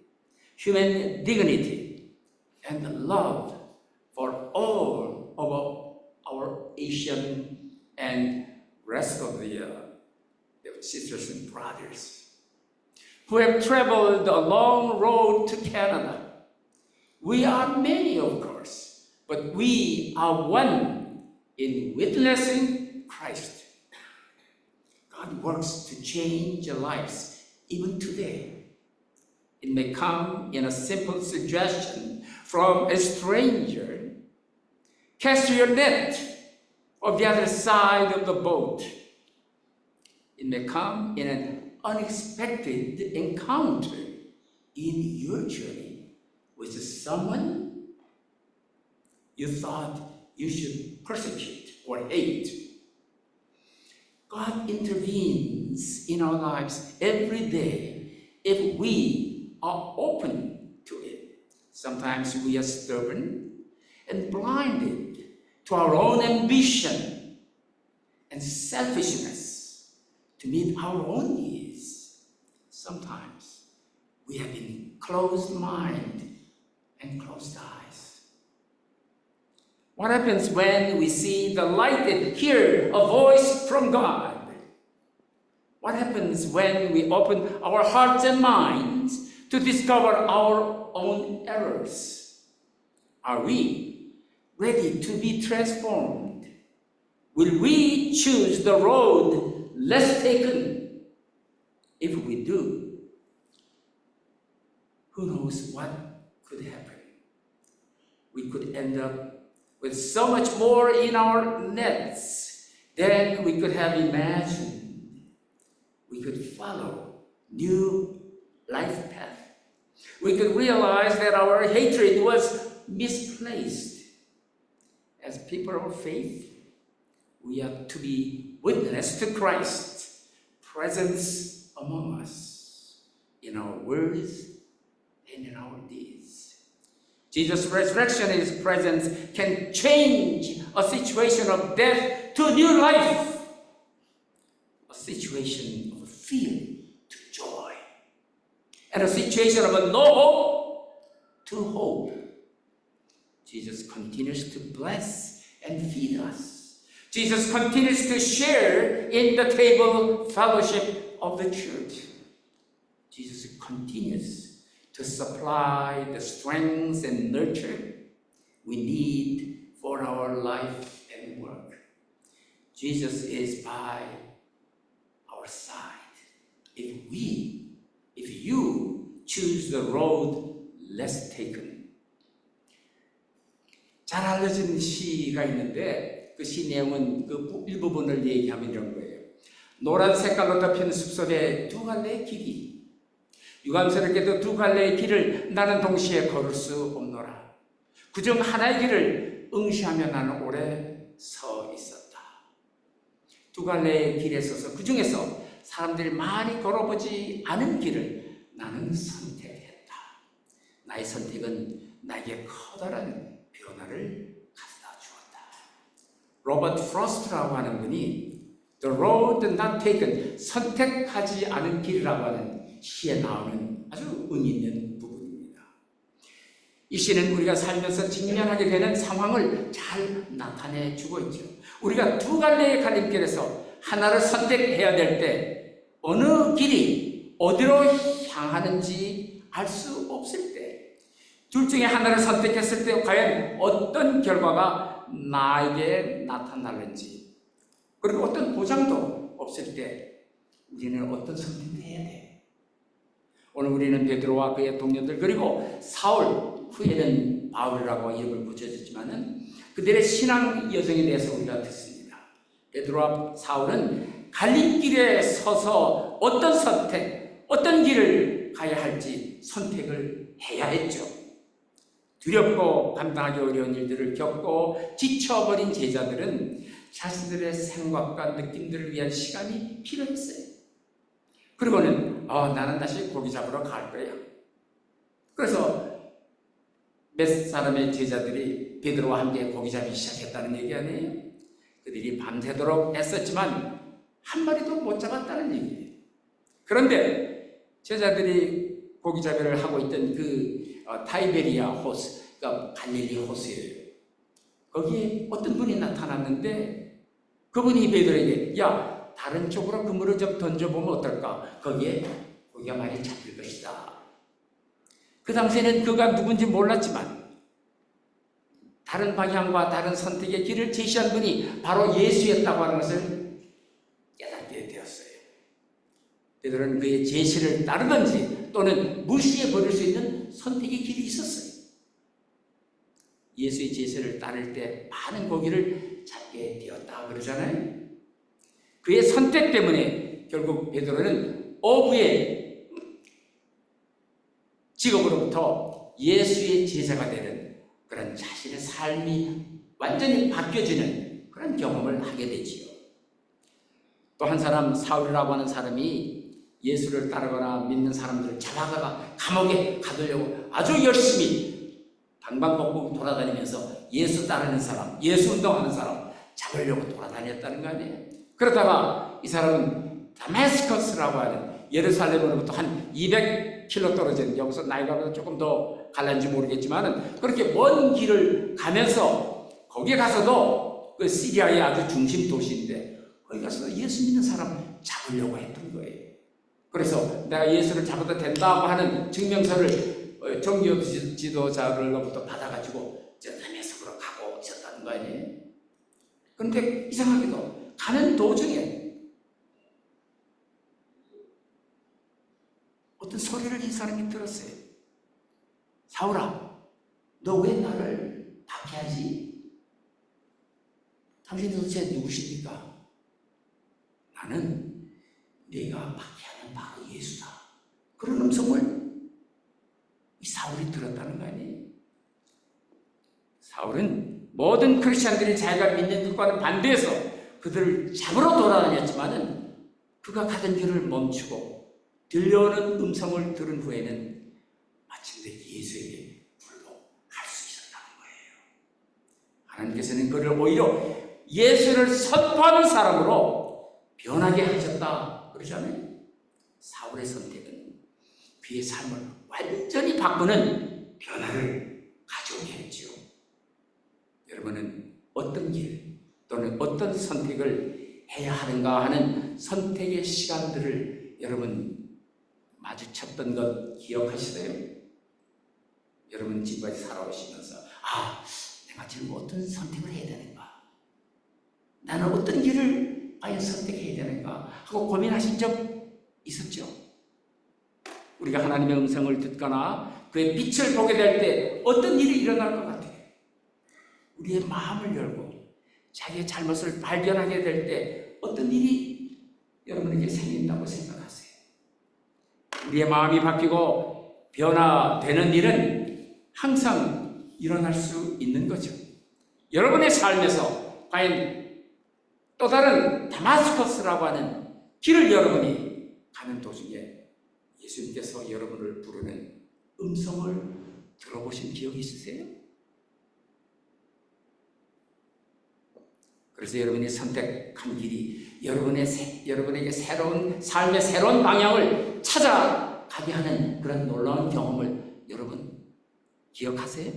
human dignity, and the love for all of our Asian and rest of the sisters and brothers who have traveled a long road to Canada. We are many, of course, but we are one in witnessing Christ. God works to change lives even today. It may come in a simple suggestion from a stranger. Cast your net on the other side of the boat. It may come in an unexpected encounter in your journey with someone you thought you should persecute or hate. God intervenes in our lives every day if we are open to it. Sometimes we are stubborn and blinded to our own ambition and selfishness to meet our own needs. Sometimes we have been closed mind and closed eyes. What happens when we see the light and hear a voice from God? What happens when we open our hearts and minds to discover our own errors? Are we ready to be transformed? Will we choose the road less taken? If we do, who knows what could happen? We could end up with so much more in our nets than we could have imagined. We could follow new life path. We could realize that our hatred was misplaced. As people of faith, we are to be witness to Christ's presence among us in our words and in our deeds. Jesus' resurrection and his presence can change a situation of death to new life, a situation of fear to joy, and a situation of no hope to hope. Jesus continues to bless and feed us, Jesus continues to share in the table fellowship of the church. Jesus continues to supply the strength and nurture we need for our life and work. Jesus is by our side. If you choose the road less taken. 잘 알려진 시가 있는데 그 시 내용은 그 일부분을 얘기하면 이런 거예요. 노란 색깔로 덮인 숲속에 두 갈래의 길이, 유감스럽게도 두 갈래의 길을 나는 동시에 걸을 수 없노라. 그중 하나의 길을 응시하며 나는 오래 서 있었다. 두 갈래의 길에 서서 그 중에서 사람들이 많이 걸어보지 않은 길을 나는 선택했다. 나의 선택은 나에게 커다란 변화를 가져다 주었다. 로버트 프로스트라고 하는 분이 The Road Not Taken, 선택하지 않은 길이라고 하는 시에 나오는 아주 의미 있는 부분입니다. 이 시는 우리가 살면서 직면하게 되는 상황을 잘 나타내 주고 있죠. 우리가 두 갈래의 갈림길에서 하나를 선택해야 될 때 어느 길이 어디로 향하는지 알 수 없을 때, 둘 중에 하나를 선택했을 때 과연 어떤 결과가 나에게 나타날는지, 그리고 어떤 보장도 없을 때 우리는 어떤 선택을 해야 돼. 오늘 우리는 베드로와 그의 동료들, 그리고 사울, 후에는 바울이라고 이름을 붙여졌지만은 그들의 신앙 여정에 대해서 우리가 듣습니다. 베드로와 사울은 갈림길에 서서 어떤 선택, 어떤 길을 가야 할지 선택을 해야 했죠. 두렵고 감당하기 어려운 일들을 겪고 지쳐버린 제자들은 자신들의 생각과 느낌들을 위한 시간이 필요했어요. 그리고는 나는 다시 고기 잡으러 갈 거야. 그래서 몇 사람의 제자들이 베드로와 함께 고기 잡기 시작했다는 얘기 아니에요? 그들이 밤새도록 애썼지만 한 마리도 못 잡았다는 얘기예요. 그런데 제자들이 고기 잡기를 하고 있던 그 타이베리아 호수, 그러니까 갈릴리 호수예요. 거기에 어떤 분이 나타났는데 그분이 베드로에게 야, 다른 쪽으로 그물을 좀 던져보면 어떨까? 거기에 고기가 많이 잡힐 것이다. 그 당시에는 그가 누군지 몰랐지만 다른 방향과 다른 선택의 길을 제시한 분이 바로 예수였다고 하는 것을 깨닫게 되었어요. 베드로는 그의 제시를 따르든지 또는 무시해버릴 수 있는 선택의 길이 있었어요. 예수의 제시를 따를 때 많은 고기를 잡게 되었다 그러잖아요. 그의 선택 때문에 결국 베드로는 어부의 직업으로부터 예수의 제자가 되는 그런 자신의 삶이 완전히 바뀌어지는 그런 경험을 하게 되지요. 또 한 사람, 사울이라고 하는 사람이 예수를 따르거나 믿는 사람들을 잡아다가 감옥에 가두려고 아주 열심히 방방곡곡 돌아다니면서 예수 따르는 사람, 예수 운동하는 사람 잡으려고 돌아다녔다는 거 아니에요. 그러다가 이 사람은 다메스커스라고 하는 예루살렘으로부터 한 200km 떨어진, 여기서 나이가 조금 더 갈란지 모르겠지만 그렇게 먼 길을 가면서 거기에 가서도 그 시리아의 아주 중심 도시인데 거기 가서 예수 믿는 사람 잡으려고 했던 거예요. 그래서 내가 예수를 잡아도 된다고 하는 증명서를 종교 지도자들로부터 받아가지고 저 다메섹으로 가고 있었다는 거 아니에요? 그런데 이상하게도 가는 도중에 어떤 소리를 이 사람이 들었어요. 사울아, 너 왜 나를 박해하지? 당신이 도대체 누구십니까? 나는 네가 박해하는 바로 예수다. 그런 음성을 이 사울이 들었다는 거 아니에요? 사울은 모든 크리스천들이 자기가 믿는 것과는 반대해서 그들을 잡으러 돌아다녔지만은 그가 가던 길을 멈추고 들려오는 음성을 들은 후에는 마침내 예수에게 굴복할 수 있었다는 거예요. 하나님께서는 그를 오히려 예수를 선포하는 사람으로 변하게 하셨다 그러잖아요. 사울의 선택은 그의 삶을 완전히 바꾸는 변화를 가져오게 했죠. 여러분은 어떤 길 또는 어떤 어떤 선택을 해야 하는가 하는 선택의 시간들을 여러분 마주쳤던 것 기억하시나요? 여러분 지금까지 살아오시면서 내가 지금 어떤 선택을 해야 되는가? 나는 어떤 길을 과연 선택해야 되는가? 하고 고민하신 적 있었죠? 우리가 하나님의 음성을 듣거나 그의 빛을 보게 될 때 어떤 일이 일어날 것 같아요? 우리의 마음을 열고 자기의 잘못을 발견하게 될 때 어떤 일이 여러분에게 생긴다고 생각하세요? 우리의 마음이 바뀌고 변화되는 일은 항상 일어날 수 있는 거죠. 여러분의 삶에서 과연 또 다른 다마스커스라고 하는 길을 여러분이 가는 도중에 예수님께서 여러분을 부르는 음성을 들어보신 기억이 있으세요? 그래서 여러분이 선택한 길이 여러분에게 새로운 삶의 새로운 방향을 찾아가게 하는 그런 놀라운 경험을 여러분 기억하세요?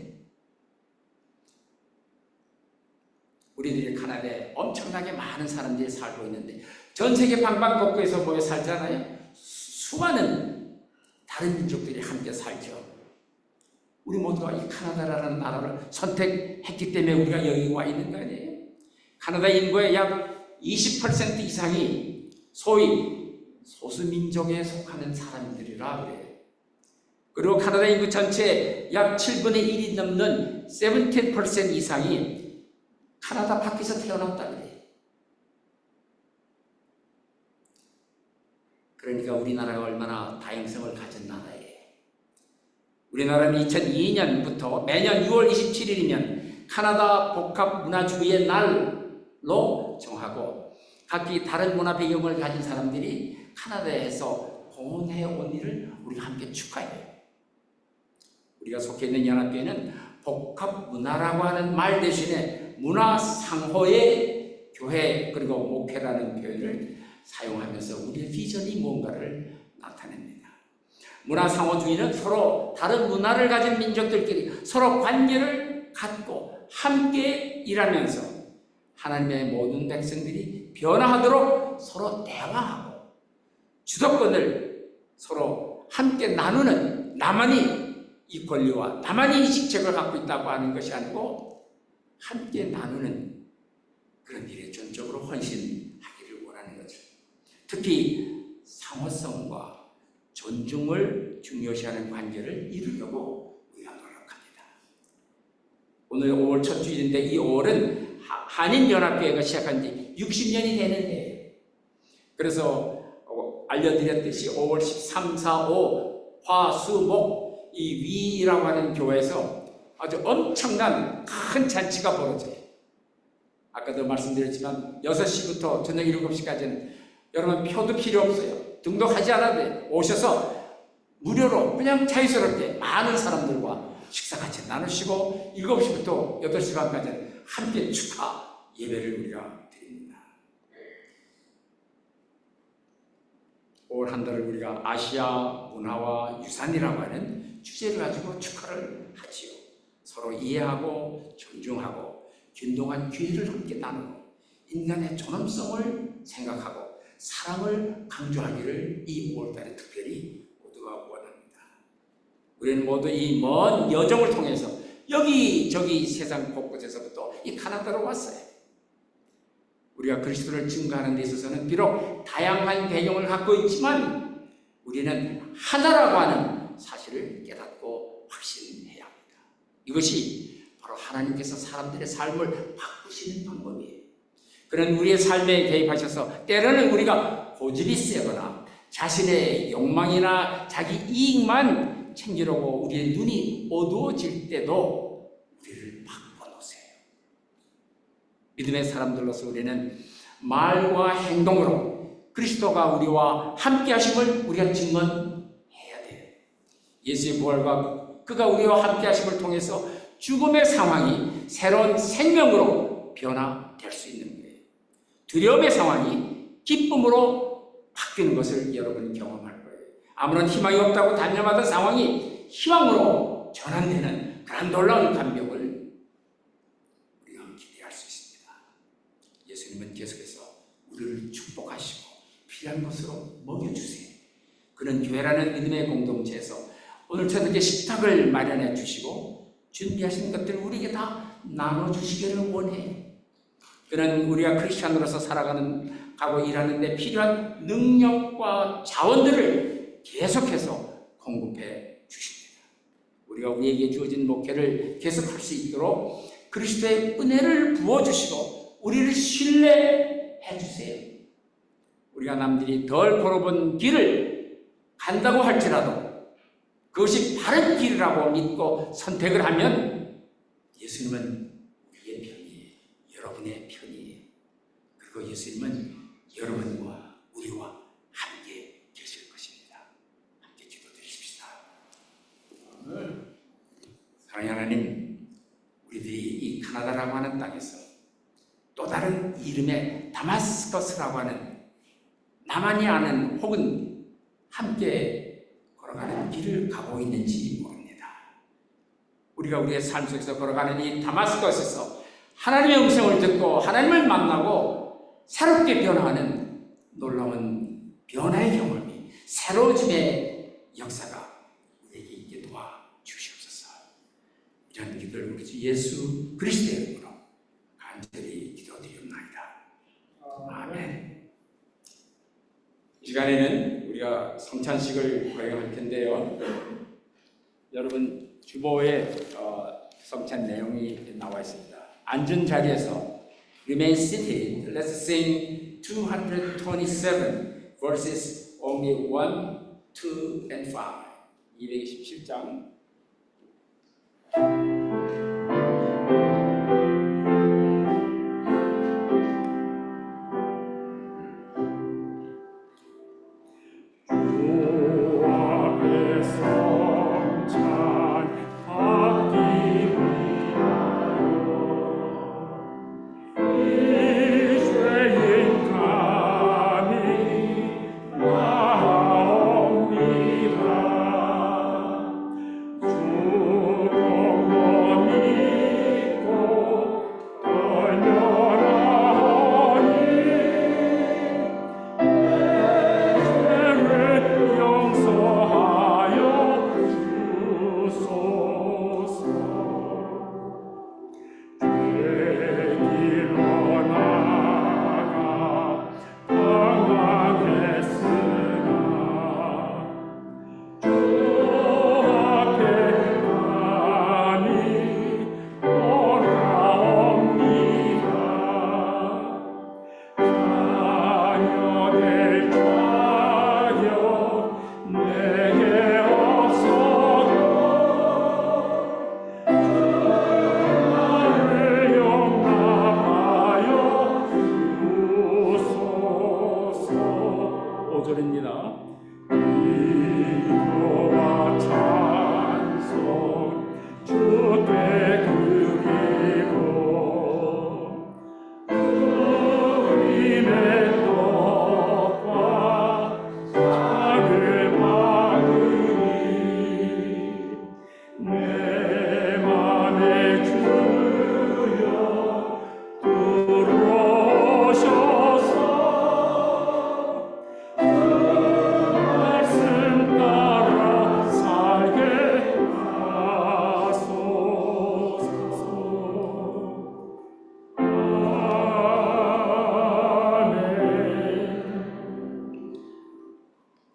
우리들이 카나다에 엄청나게 많은 사람들이 살고 있는데 전 세계 방방곡곡에서 모여 살잖아요. 수많은 다른 민족들이 함께 살죠. 우리 모두가 이 카나다라는 나라를 선택했기 때문에 우리가 여기 와 있는 거 아니에요? 카나다 인구의 약 20% 이상이 소위 소수민족에 속하는 사람들이라 그래요. 그리고 카나다 인구 전체 약 7분의 1이 넘는 17% 이상이 카나다 밖에서 태어났다 그래요. 그러니까 우리나라가 얼마나 다양성을 가진 나라예요. 우리나라는 2002년부터 매년 6월 27일이면 카나다 복합문화주의의 날로 정하고 각기 다른 문화 배경을 가진 사람들이 카나다에서 공헌해 온 일을 우리가 함께 축하해요. 우리가 속해 있는 연합교회는 복합문화라고 하는 말 대신에 문화상호의 교회 그리고 목회라는 표현을 사용하면서 우리의 비전이 뭔가를 나타냅니다. 문화상호주의는 서로 다른 문화를 가진 민족들끼리 서로 관계를 갖고 함께 일하면서 하나님의 모든 백성들이 변화하도록 서로 대화하고 주도권을 서로 함께 나누는 나만이 이 권리와 나만이 이 직책을 갖고 있다고 하는 것이 아니고 함께 나누는 그런 일에 전적으로 헌신하기를 원하는 거죠. 특히 상호성과 존중을 중요시하는 관계를 이루려고 우리가 노력합니다. 오늘 5월 첫 주일인데 이 5월은 한인연합교회가 시작한 지 60년이 되는 해예요. 그래서 알려드렸듯이 5월 13, 4, 5, 화, 수, 목 이 위라고 하는 교회에서 아주 엄청난 큰 잔치가 벌어져요. 아까도 말씀드렸지만 6시부터 저녁 7시까지는 여러분 표도 필요 없어요. 등록하지 않아도 돼요. 오셔서 무료로 그냥 자유스럽게 많은 사람들과 식사 같이 나누시고 7시부터 8시 반까지는 함께 축하 예배를 우리가 드립니다. 올 한 달을 우리가 아시아 문화와 유산이라고 하는 주제를 가지고 축하를 하지요. 서로 이해하고 존중하고 균등한 기회를 함께 나누고 인간의 존엄성을 생각하고 사랑을 강조하기를 이 5월달에 특별히 모두가 원합니다. 우리는 모두 이 먼 여정을 통해서 여기저기 세상 곳곳에서부터 이 카나다로 왔어요. 우리가 그리스도를 증거하는 데 있어서는 비록 다양한 배경을 갖고 있지만 우리는 하나라고 하는 사실을 깨닫고 확신해야 합니다. 이것이 바로 하나님께서 사람들의 삶을 바꾸시는 방법이에요. 그런 우리의 삶에 개입하셔서 때로는 우리가 고집이 세거나 자신의 욕망이나 자기 이익만 챙기려고 우리의 눈이 어두워질 때도 우리를 바꿔놓으세요. 믿음의 사람들로서 우리는 말과 행동으로 그리스도가 우리와 함께 하심을 우리가 증언해야 돼요. 예수의 부활과 그가 우리와 함께 하심을 통해서 죽음의 상황이 새로운 생명으로 변화될 수 있는 거예요. 두려움의 상황이 기쁨으로 바뀌는 것을 여러분이 경험할 거예요. 아무런 희망이 없다고 단념하던 상황이 희망으로 전환되는 그런 놀라운 감격을 우리가 기대할 수 있습니다. 예수님은 필요한 것으로 먹여주세요. 그런 교회라는 믿음의 공동체에서 오늘 저녁에 식탁을 마련해 주시고 준비하신 것들을 우리에게 다 나눠주시기를 원해요. 그는 우리가 크리스찬으로서 가고 일하는 데 필요한 능력과 자원들을 계속해서 공급해 주십니다. 우리가 우리에게 주어진 목회를 계속할 수 있도록 그리스도의 은혜를 부어주시고 우리를 신뢰해 주세요. 우리가 남들이 덜 걸어본 길을 간다고 할지라도 그것이 바른 길이라고 믿고 선택을 하면 예수님은 우리의 편이에요. 여러분의 편이에요. 그리고 예수님은 여러분과 우리와 함께 계실 것입니다. 함께 기도드리십시다. 사랑하는 하나님, 우리들이 이 카나다라고 하는 땅에서 또 다른 이름의 다마스커스라고 하는 나만이 아는 혹은 함께 걸어가는 길을 가고 있는지 모릅니다. 우리가 우리의 삶 속에서 걸어가는 이 다마스커스에서 하나님의 음성을 듣고 하나님을 만나고 새롭게 변화하는 놀라운 변화의 경험이 새로워짐의 역사가 우리에게 있게 도와주시옵소서. 이런 기도를 우리 주 예수 그리스도의 이름으로 간절히 기도드리옵나이다. 아멘. 이 시간에는 우리가 성찬식을 거행할 텐데요. 여러분 주보에 성찬 내용이 나와 있습니다. 앉은 자리에서 remain seated. Let's sing 227 verses only 1, 2, and 5. 227장.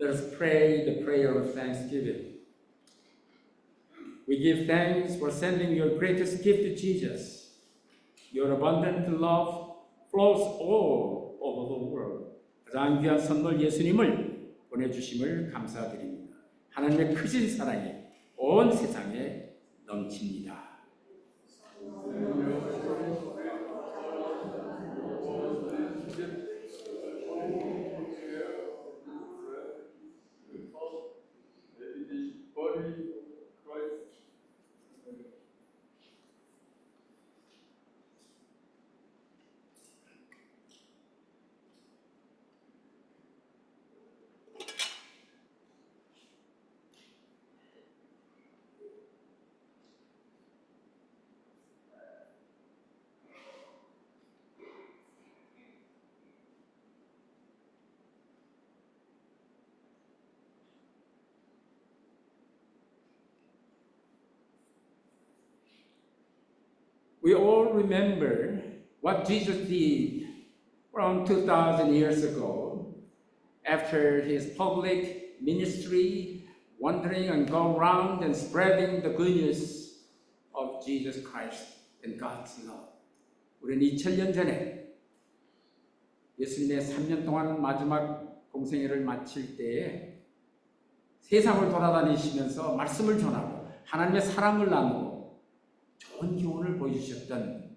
Let us pray the prayer of thanksgiving. We give thanks for sending your greatest gift, Jesus. Your abundant love flows all over the world. 가장 귀한 선물 예수님을 보내주심을 감사드립니다. 하나님의 크신 사랑이 온 세상에 넘칩니다. we all remember what Jesus did around 2,000 years ago after his public ministry, wandering and go around and spreading the good news of Jesus Christ and God's love. 우리는 2000년 전에 예수님의 3년 동안 마지막 공생애를 마칠 때에 세상을 돌아다니시면서 말씀을 전하고 하나님의 사랑을 나누고 좋은 교훈을 보여주셨던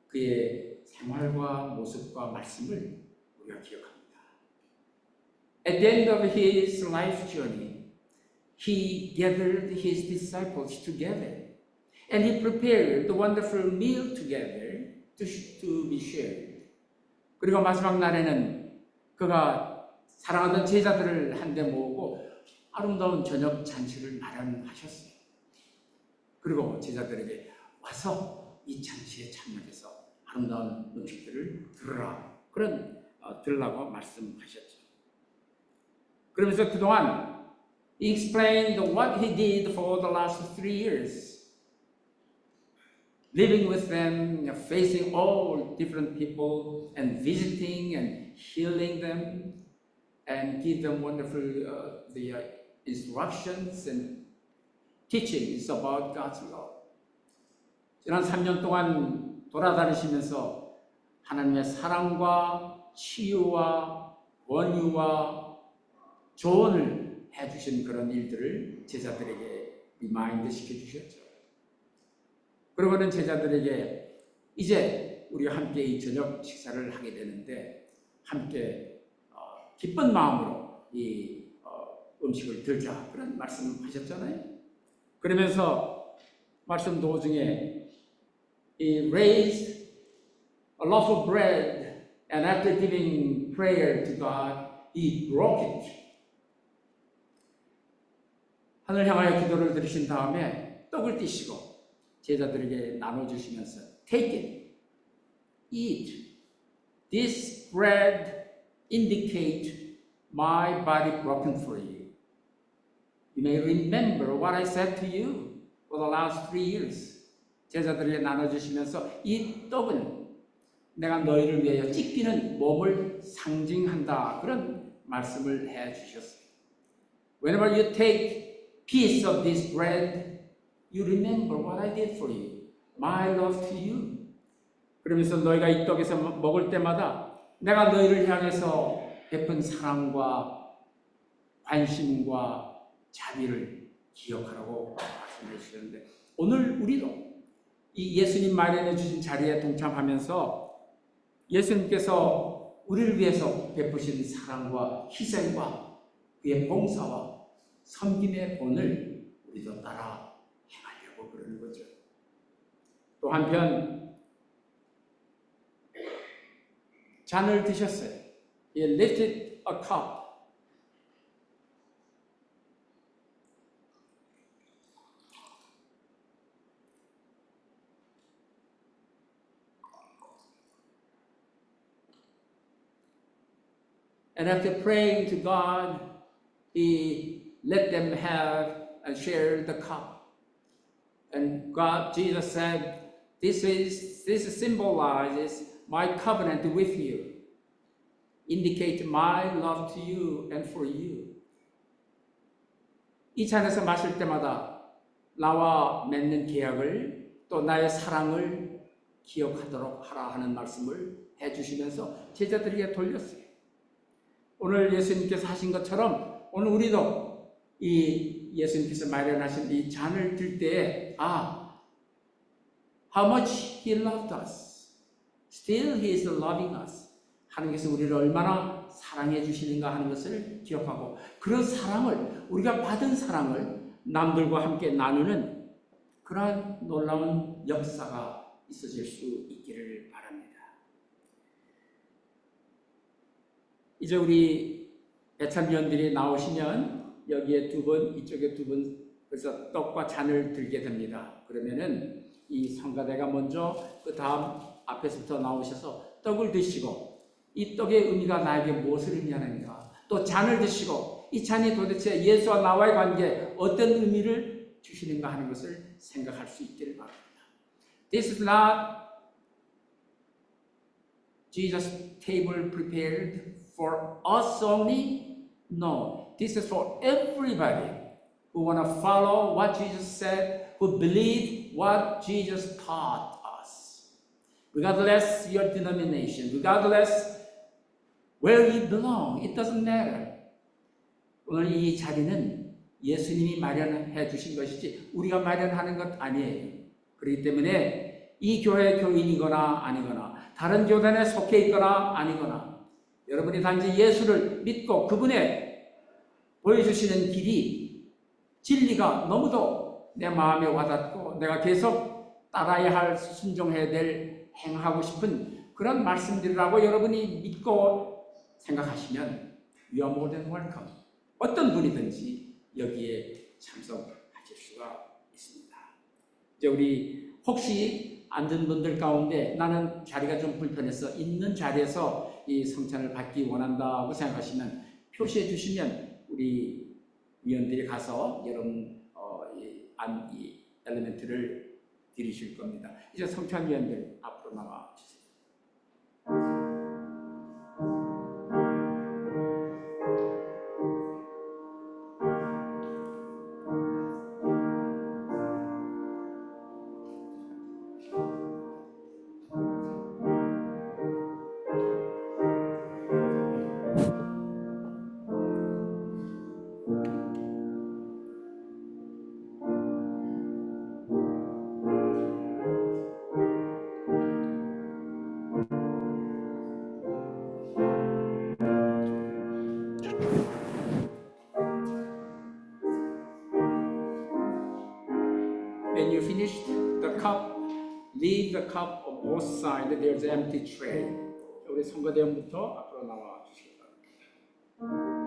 그의 생활과 모습과 말씀을 우리가 기억합니다. At the end of his life journey, he gathered his disciples together and he prepared the wonderful meal together to be shared. 그리고 마지막 날에는 그가 사랑하던 제자들을 한데 모으고 아름다운 저녁 잔치를 마련하셨어요. 그리고 제자들에게 와서 이 잔치에 참여해서 아름다운 음식들을 들으라. 들으라고 말씀하셨죠. 그러면서 그동안 he explained what he did for the last 3 years. Living with them, facing all different people and visiting and healing them and give them wonderful instructions and teachings about God's love. 지난 3년 동안 돌아다니시면서 하나님의 사랑과 치유와 권유와 조언을 해주신 그런 일들을 제자들에게 리마인드 시켜주셨죠. 그러고는 제자들에게 이제 우리가 함께 이 저녁 식사를 하게 되는데 함께 기쁜 마음으로 이 음식을 들자 그런 말씀하셨잖아요. 그러면서 말씀 도중에 He raised a loaf of bread and after giving prayer to God, He broke it. 하늘 향하여 기도를 드리신 다음에 떡을 띄시고 제자들에게 나눠주시면서 Take it, eat. This bread indicate my body broken for you. You may remember what I said to you for the last 3 years. 제자들에게 나눠주시면서 이 떡은 내가 너희를 위하여 찢기는 몸을 상징한다. 그런 말씀을 해주셨어요. Whenever you take piece of this bread, you remember what I did for you. My love to you. 그러면서 너희가 이 떡에서 먹을 때마다 내가 너희를 향해서 베푼 사랑과 관심과 자비를 기억하라고 말씀해 주셨는데 오늘 우리도 이 예수님 마련해 주신 자리에 동참하면서 예수님께서 우리를 위해서 베푸신 사랑과 희생과 그의 봉사와 섬김의 본을 우리도 따라 행하려고 그러는 거죠. 또 한편 잔을 드셨어요. He lifted a cup. And after praying to God, He let them have and share the cup. And God, Jesus said, this symbolizes my covenant with you, indicate my love to you and for you. 이 잔에서 마실 때마다 나와 맺는 계약을 또 나의 사랑을 기억하도록 하라 하는 말씀을 해주시면서 제자들에게 돌렸어요. 오늘 예수님께서 하신 것처럼 오늘 우리도 이 예수님께서 마련하신 이 잔을 들 때에 how much He loved us. Still He is loving us. 하나님께서 우리를 얼마나 사랑해 주시는가 하는 것을 기억하고 그런 사랑을 우리가 받은 사랑을 남들과 함께 나누는 그러한 놀라운 역사가 있어질 수 있기를 바랍니다. 이제 우리 배참위원들이 나오시면 여기에 2분, 이쪽에 2분, 그래서 떡과 잔을 들게 됩니다. 그러면은 이 성가대가 먼저 그 다음 앞에서부터 나오셔서 떡을 드시고 이 떡의 의미가 나에게 무엇을 의미하는가, 또 잔을 드시고 이 잔이 도대체 예수와 나와의 관계에 어떤 의미를 주시는가 하는 것을 생각할 수 있기를 바랍니다. This is not Jesus' table prepared for us only. No, this is for everybody who want to follow what Jesus said, who believe what Jesus taught us. Regardless your denomination, regardless where you belong, it doesn't matter. 오늘 이 자리는 예수님이 마련해 주신 것이지 우리가 마련하는 것 아니에요. 그렇기 때문에 이 교회 교인이거나 아니거나 다른 교단에 속해 있거나 아니거나 여러분이 단지 예수를 믿고 그분의 보여주시는 길이 진리가 너무도 내 마음에 와닿고 내가 계속 따라야 할 순종해야 될 행하고 싶은 그런 말씀들이라고 여러분이 믿고 생각하시면 You are more than welcome. 어떤 분이든지 여기에 참석하실 수가 있습니다. 이제 우리 혹시 앉은 분들 가운데 나는 자리가 좀 불편해서 있는 자리에서 이 성찬을 받기 원한다고 생각하시면 표시해 주시면 우리 위원들이 가서 여러분 이 엘리멘트를 드리실 겁니다. 이제 성찬 위원들 앞으로 나와 주세요. When you finished the cup, leave the cup on both sides. There's an empty tray. 우리 선거대원부터 앞으로 나와 주시기 바랍니다.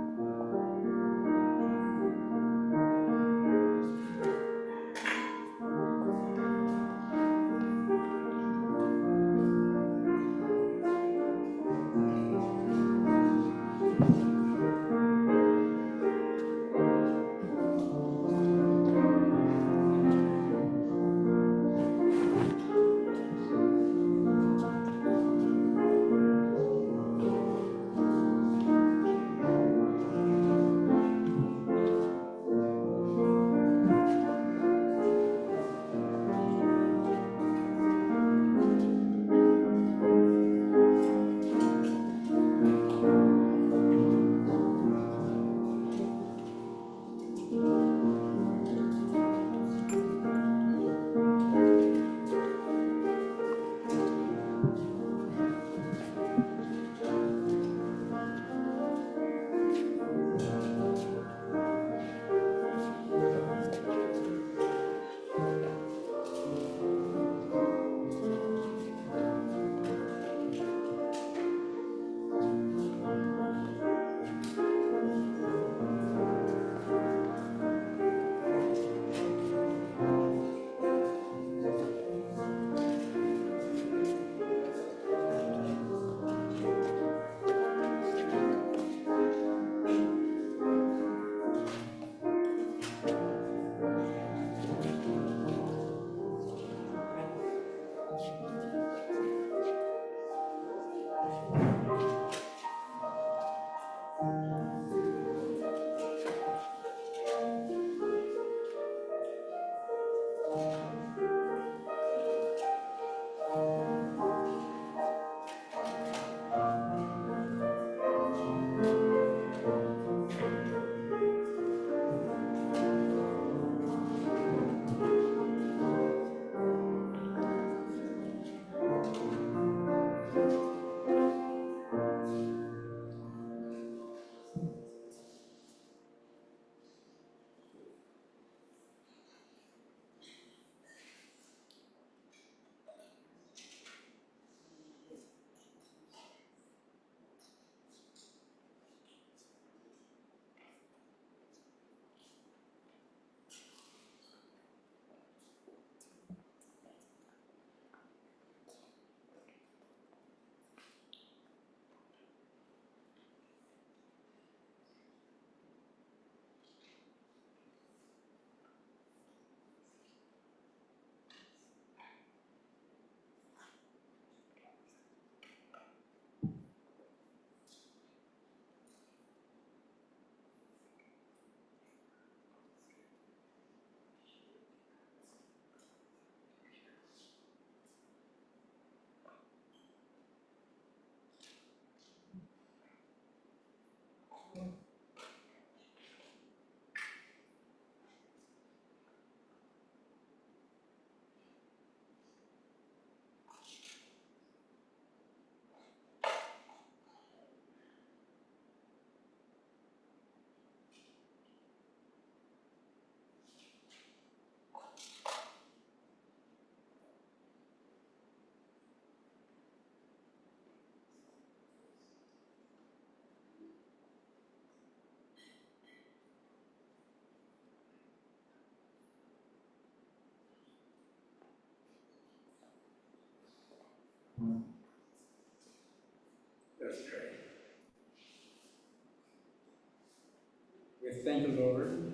We thank the Lord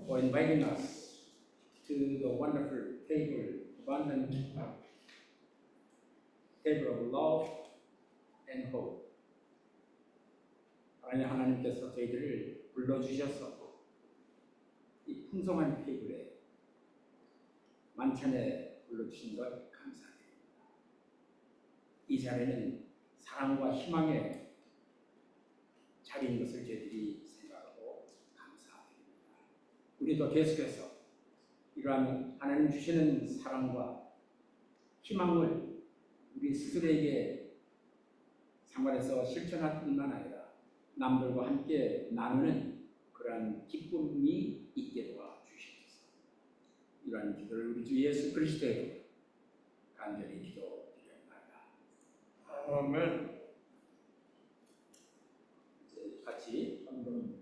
for inviting us to the wonderful table, abundant table of love and hope. 하나님께서 저희들을 불러주셔서 이 풍성한 테이블에 만찬에 불러주신 것 감사드립니다. 이 자리는 사랑과 희망의 자리인 것을 저희들이 생각하고 감사드립니다. 우리도 계속해서 이러한 하나님 주시는 사랑과 희망을 우리 스스로에게 상관해서 실천할 뿐만 아니라 남들과 함께 나누는 그러한 기쁨이 있게 도와주시옵소서. 이러한 기도를 우리 주 예수 그리스도의 간절히 기도드립니다. 아멘. 이제 같이 한번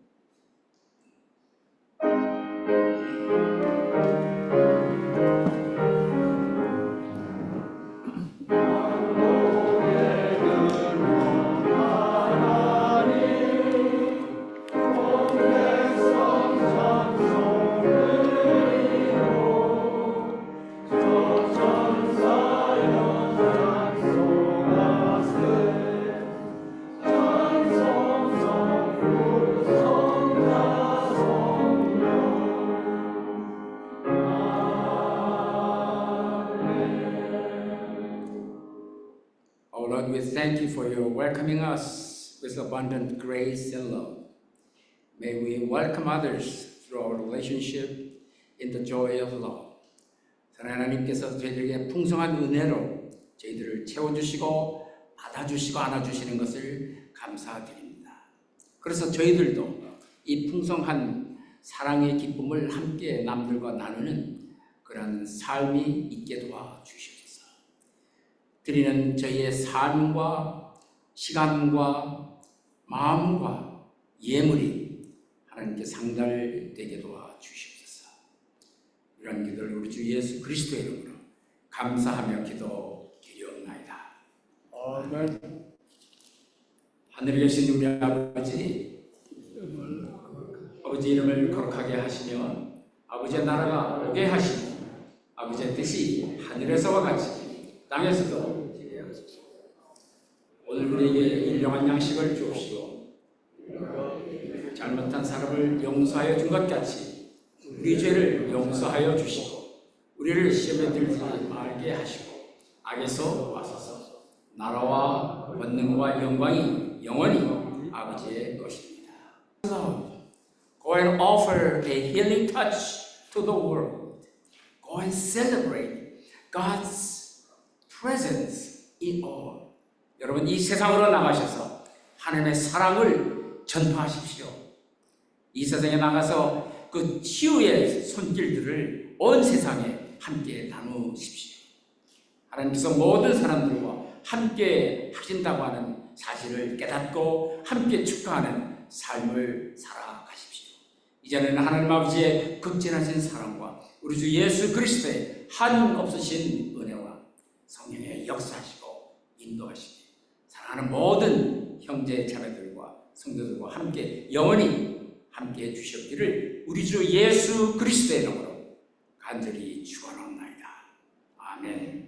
Oh Lord, we thank you for your welcoming us with abundant grace and love. May we welcome others through our relationship in the joy of love. 하나님께서 저희들에게 풍성한 은혜로 저희들을 채워주시고 받아주시고 안아주시는 것을 감사드립니다. 그래서 저희들도 이 풍성한 사랑의 기쁨을 함께 남들과 나누는 그런 삶이 있게 도와주시옵소서. 드리는 저희의 삶과 시간과 마음과 예물이 하나님께 상달되게 도와주시옵소서. 이런 기도를 우리 주 예수 그리스도의 이름으로 감사하며 기도드리옵나이다. 아멘. 하늘에 계신 우리 아버지 이름을 거룩하게 하시며 아버지의 나라가 오게 하시고 아버지의 뜻이 하늘에서와 같이 땅에서도 오늘 우리에게 일용할 양식을 주옵시고 잘못한 사람을 용서하여 준 것 같이 우리 죄를 용서하여 주시고 우리를 시험에 들지 말게 하시고 악에서 와소서. 나라와 권능과 영광이 영원히 아버지의 것입니다. Go and offer a healing touch to the world. Go and celebrate God's presence in all. 여러분 이 세상으로 나가셔서 하나님의 사랑을 전파하십시오. 이 세상에 나가서 그 치유의 손길들을 온 세상에 함께 나누십시오. 하나님께서 모든 사람들과 함께 하신다고 하는 사실을 깨닫고 함께 축하하는 삶을 살아가십시오. 이제는 하나님 아버지의 극진하신 사랑과 우리 주 예수 그리스도의 한없으신 은혜와 성령의 역사하시고 인도하시고 사랑하는 모든 형제 자매들과 성도들과 함께 영원히 함께 해주셨기를 우리 주 예수 그리스도의 이름으로 간절히 축원합니다. 아멘.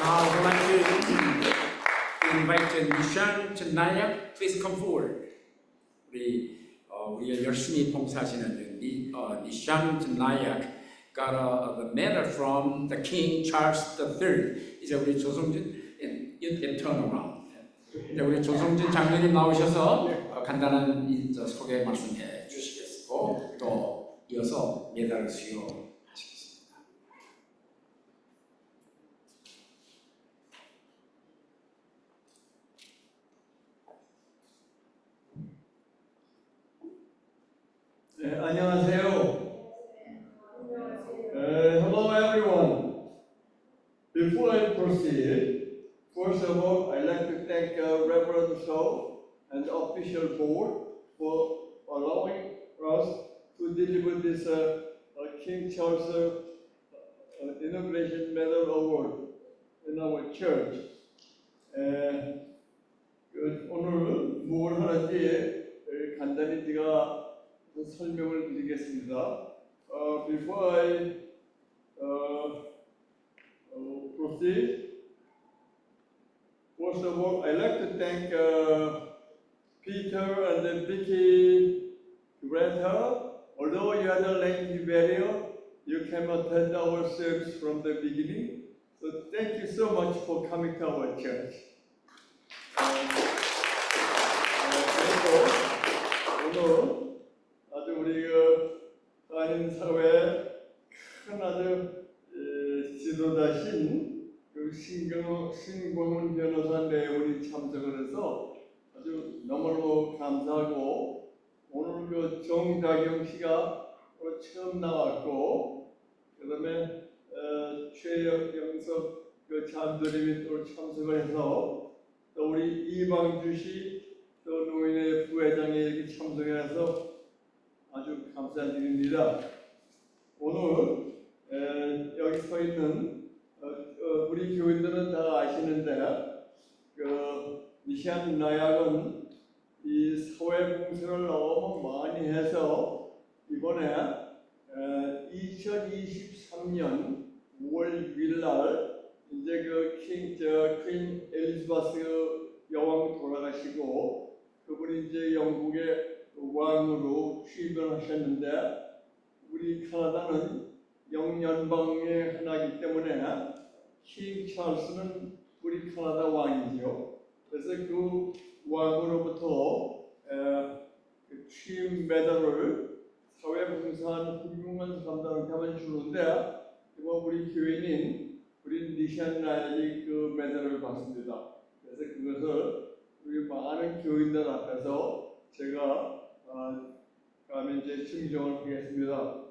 Now I would like to invite Nishan Nayak, please come forward. 우리가 열심히 봉사하시는 니샨 나약 got the medal from the King Charles III. 이제 우리 조성진 turn around. 이제 우리 조성진 장로님 나오셔서 간단한 소개 말씀해 주시겠고 또 이어서 메달을 수여하시겠습니다. 네, 안녕하세요. Hello everyone. Before I proceed, first of all, I'd like to thank Reverend Shaw and the official board for allowing us to deliver this King Charles Inauguration Medal Award in our church. 오늘 뭘 하는지 간단히 제가 설명을 드리겠습니다. Before I proceed, first of all, I'd like to thank Peter and then Vicky Greta. Although you had a language barrier, you came attend our service from the beginning. So thank you so much for coming to our church. 그리고 오늘 아주 우리가 한인 사회의 큰 아주 지도자신 그 신봉훈 변호사 내분이 참석을 해서 아주 너무너무 감사하고 오늘 그 정다경 씨가 처음 나왔고 그다음에 최영석 그 장도님이 또 참석을 해서 또 우리 이방주 씨 또 노인회 부회장이 이렇게 참석해서 아주 감사드립니다. 오늘 여기 서 있는 우리 교인들은 다 아시는데 그 니샨 나약은 이 사회 봉사를 너무 많이 해서 이번에 2023년 5월 6일 날 이제 그 퀸 엘리자베스 여왕 돌아가시고 그분이 이제 영국의 왕으로 취임을 하셨는데 우리 캐나다는 영연방의 하나이기 때문에 킹 찰스는 우리 캐나다 왕이죠. 그래서 그 왕으로부터 그 취임 메달을 사회봉사한 훌륭한 사람들한테만 주는데 이번 우리 교인인 우리 니샨 나약이 그 메달을 받습니다. 그래서 그것을 우리 많은 교인들 앞에서 제가 다음에 이제 증정을 하겠습니다.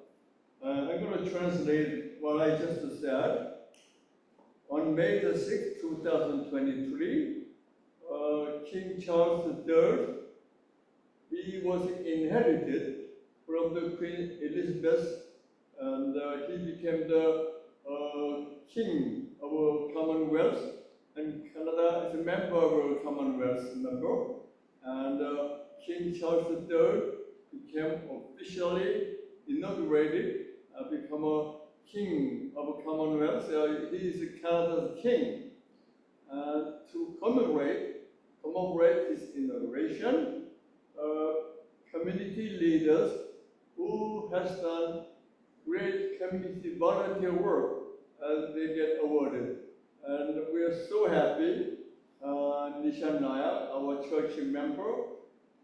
I'm going to translate what I just said. On May the 6th, 2023, King Charles III, he was inherited from the Queen Elizabeth, and he became the King of a Commonwealth, and Canada is a member of a Commonwealth member, and King Charles III became officially inaugurated, become a king of a Commonwealth. He is Canada's king. To commemorate his inauguration, community leaders who has done great community volunteer work, they get awarded. And we are so happy. Nishan Nayak, our church member,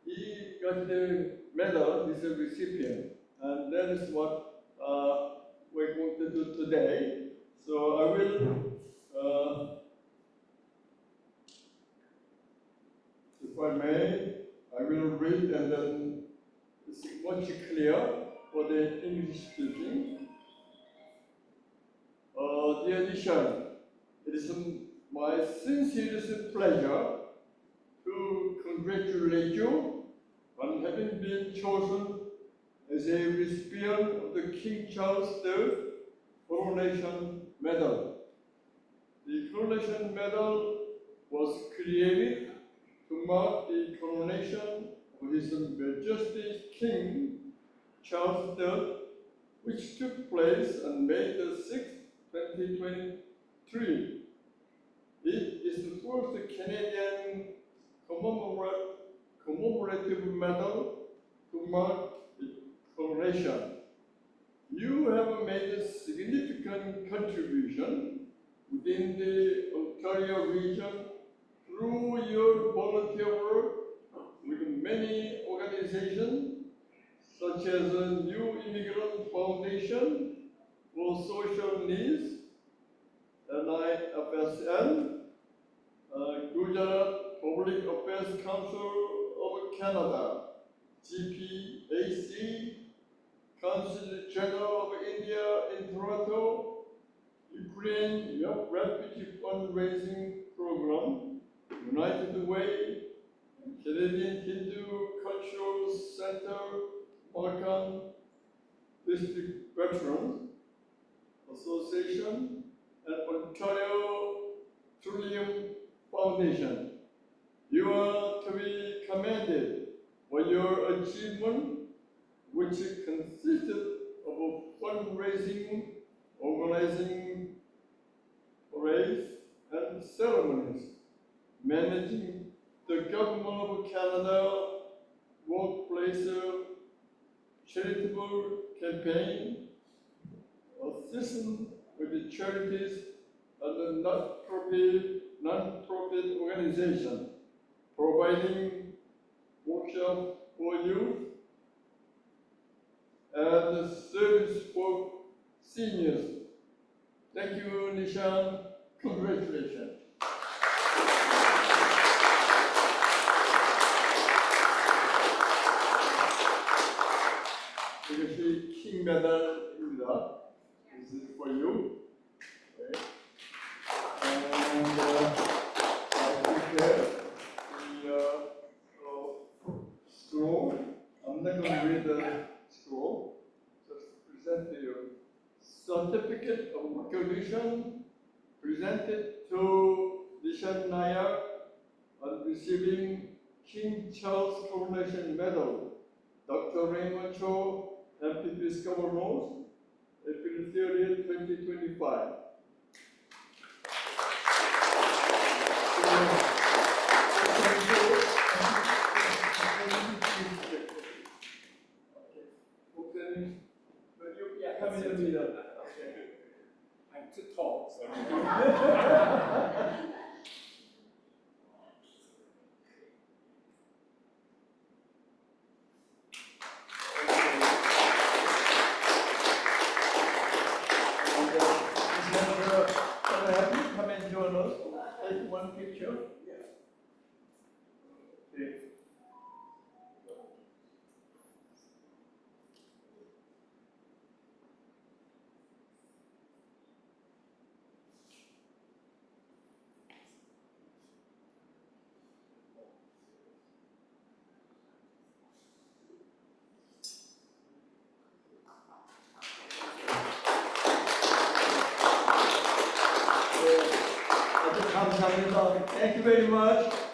he got the medal, he's a recipient. And that is what we're going to do today. So I will, if I may, I will read and then it's much clear for the English speaking. Dear Nishan, it is my sincerest pleasure to congratulate you on having been chosen as a recipient of the King Charles III Coronation Medal. The Coronation Medal was created to mark the coronation of His Majesty King Charles III, which took place on May the 6th, 2023. It is the first Canadian commemorative medal to mark its commemoration. You have made a significant contribution within the Ontario region through your volunteer work with many organizations such as the New Immigrant Foundation for Social Needs, NIFSN, Gujarat Public Affairs Council of Canada, GPAC, Consul General of India in Toronto, Ukraine Refugee Fundraising Program, United Way, Canadian Hindu Cultural Center, Markham District Veterans Association, and Ontario Trillium Foundation. You are to be commended for your achievement, which consisted of fundraising, organizing parades and ceremonies, managing the Government of Canada workplace charitable campaign, assistance with the charities and the non-profit organization, providing workshops for youth and service for seniors. Thank you, Nishan. Congratulations. 이것이 킹 메달입니다. This is for you. Okay. And I prepare the scroll. I'm not going to read the scroll. Just present to you. Certificate of recognition presented to Nishan Nayak on receiving King Charles Coronation Medal. Dr. Raymond Cho, MPP Scarborough, April 30th, 2025. I'm too tall. Come and join us. Take one picture. Okay. 아주 감사합니다. Thank you very much.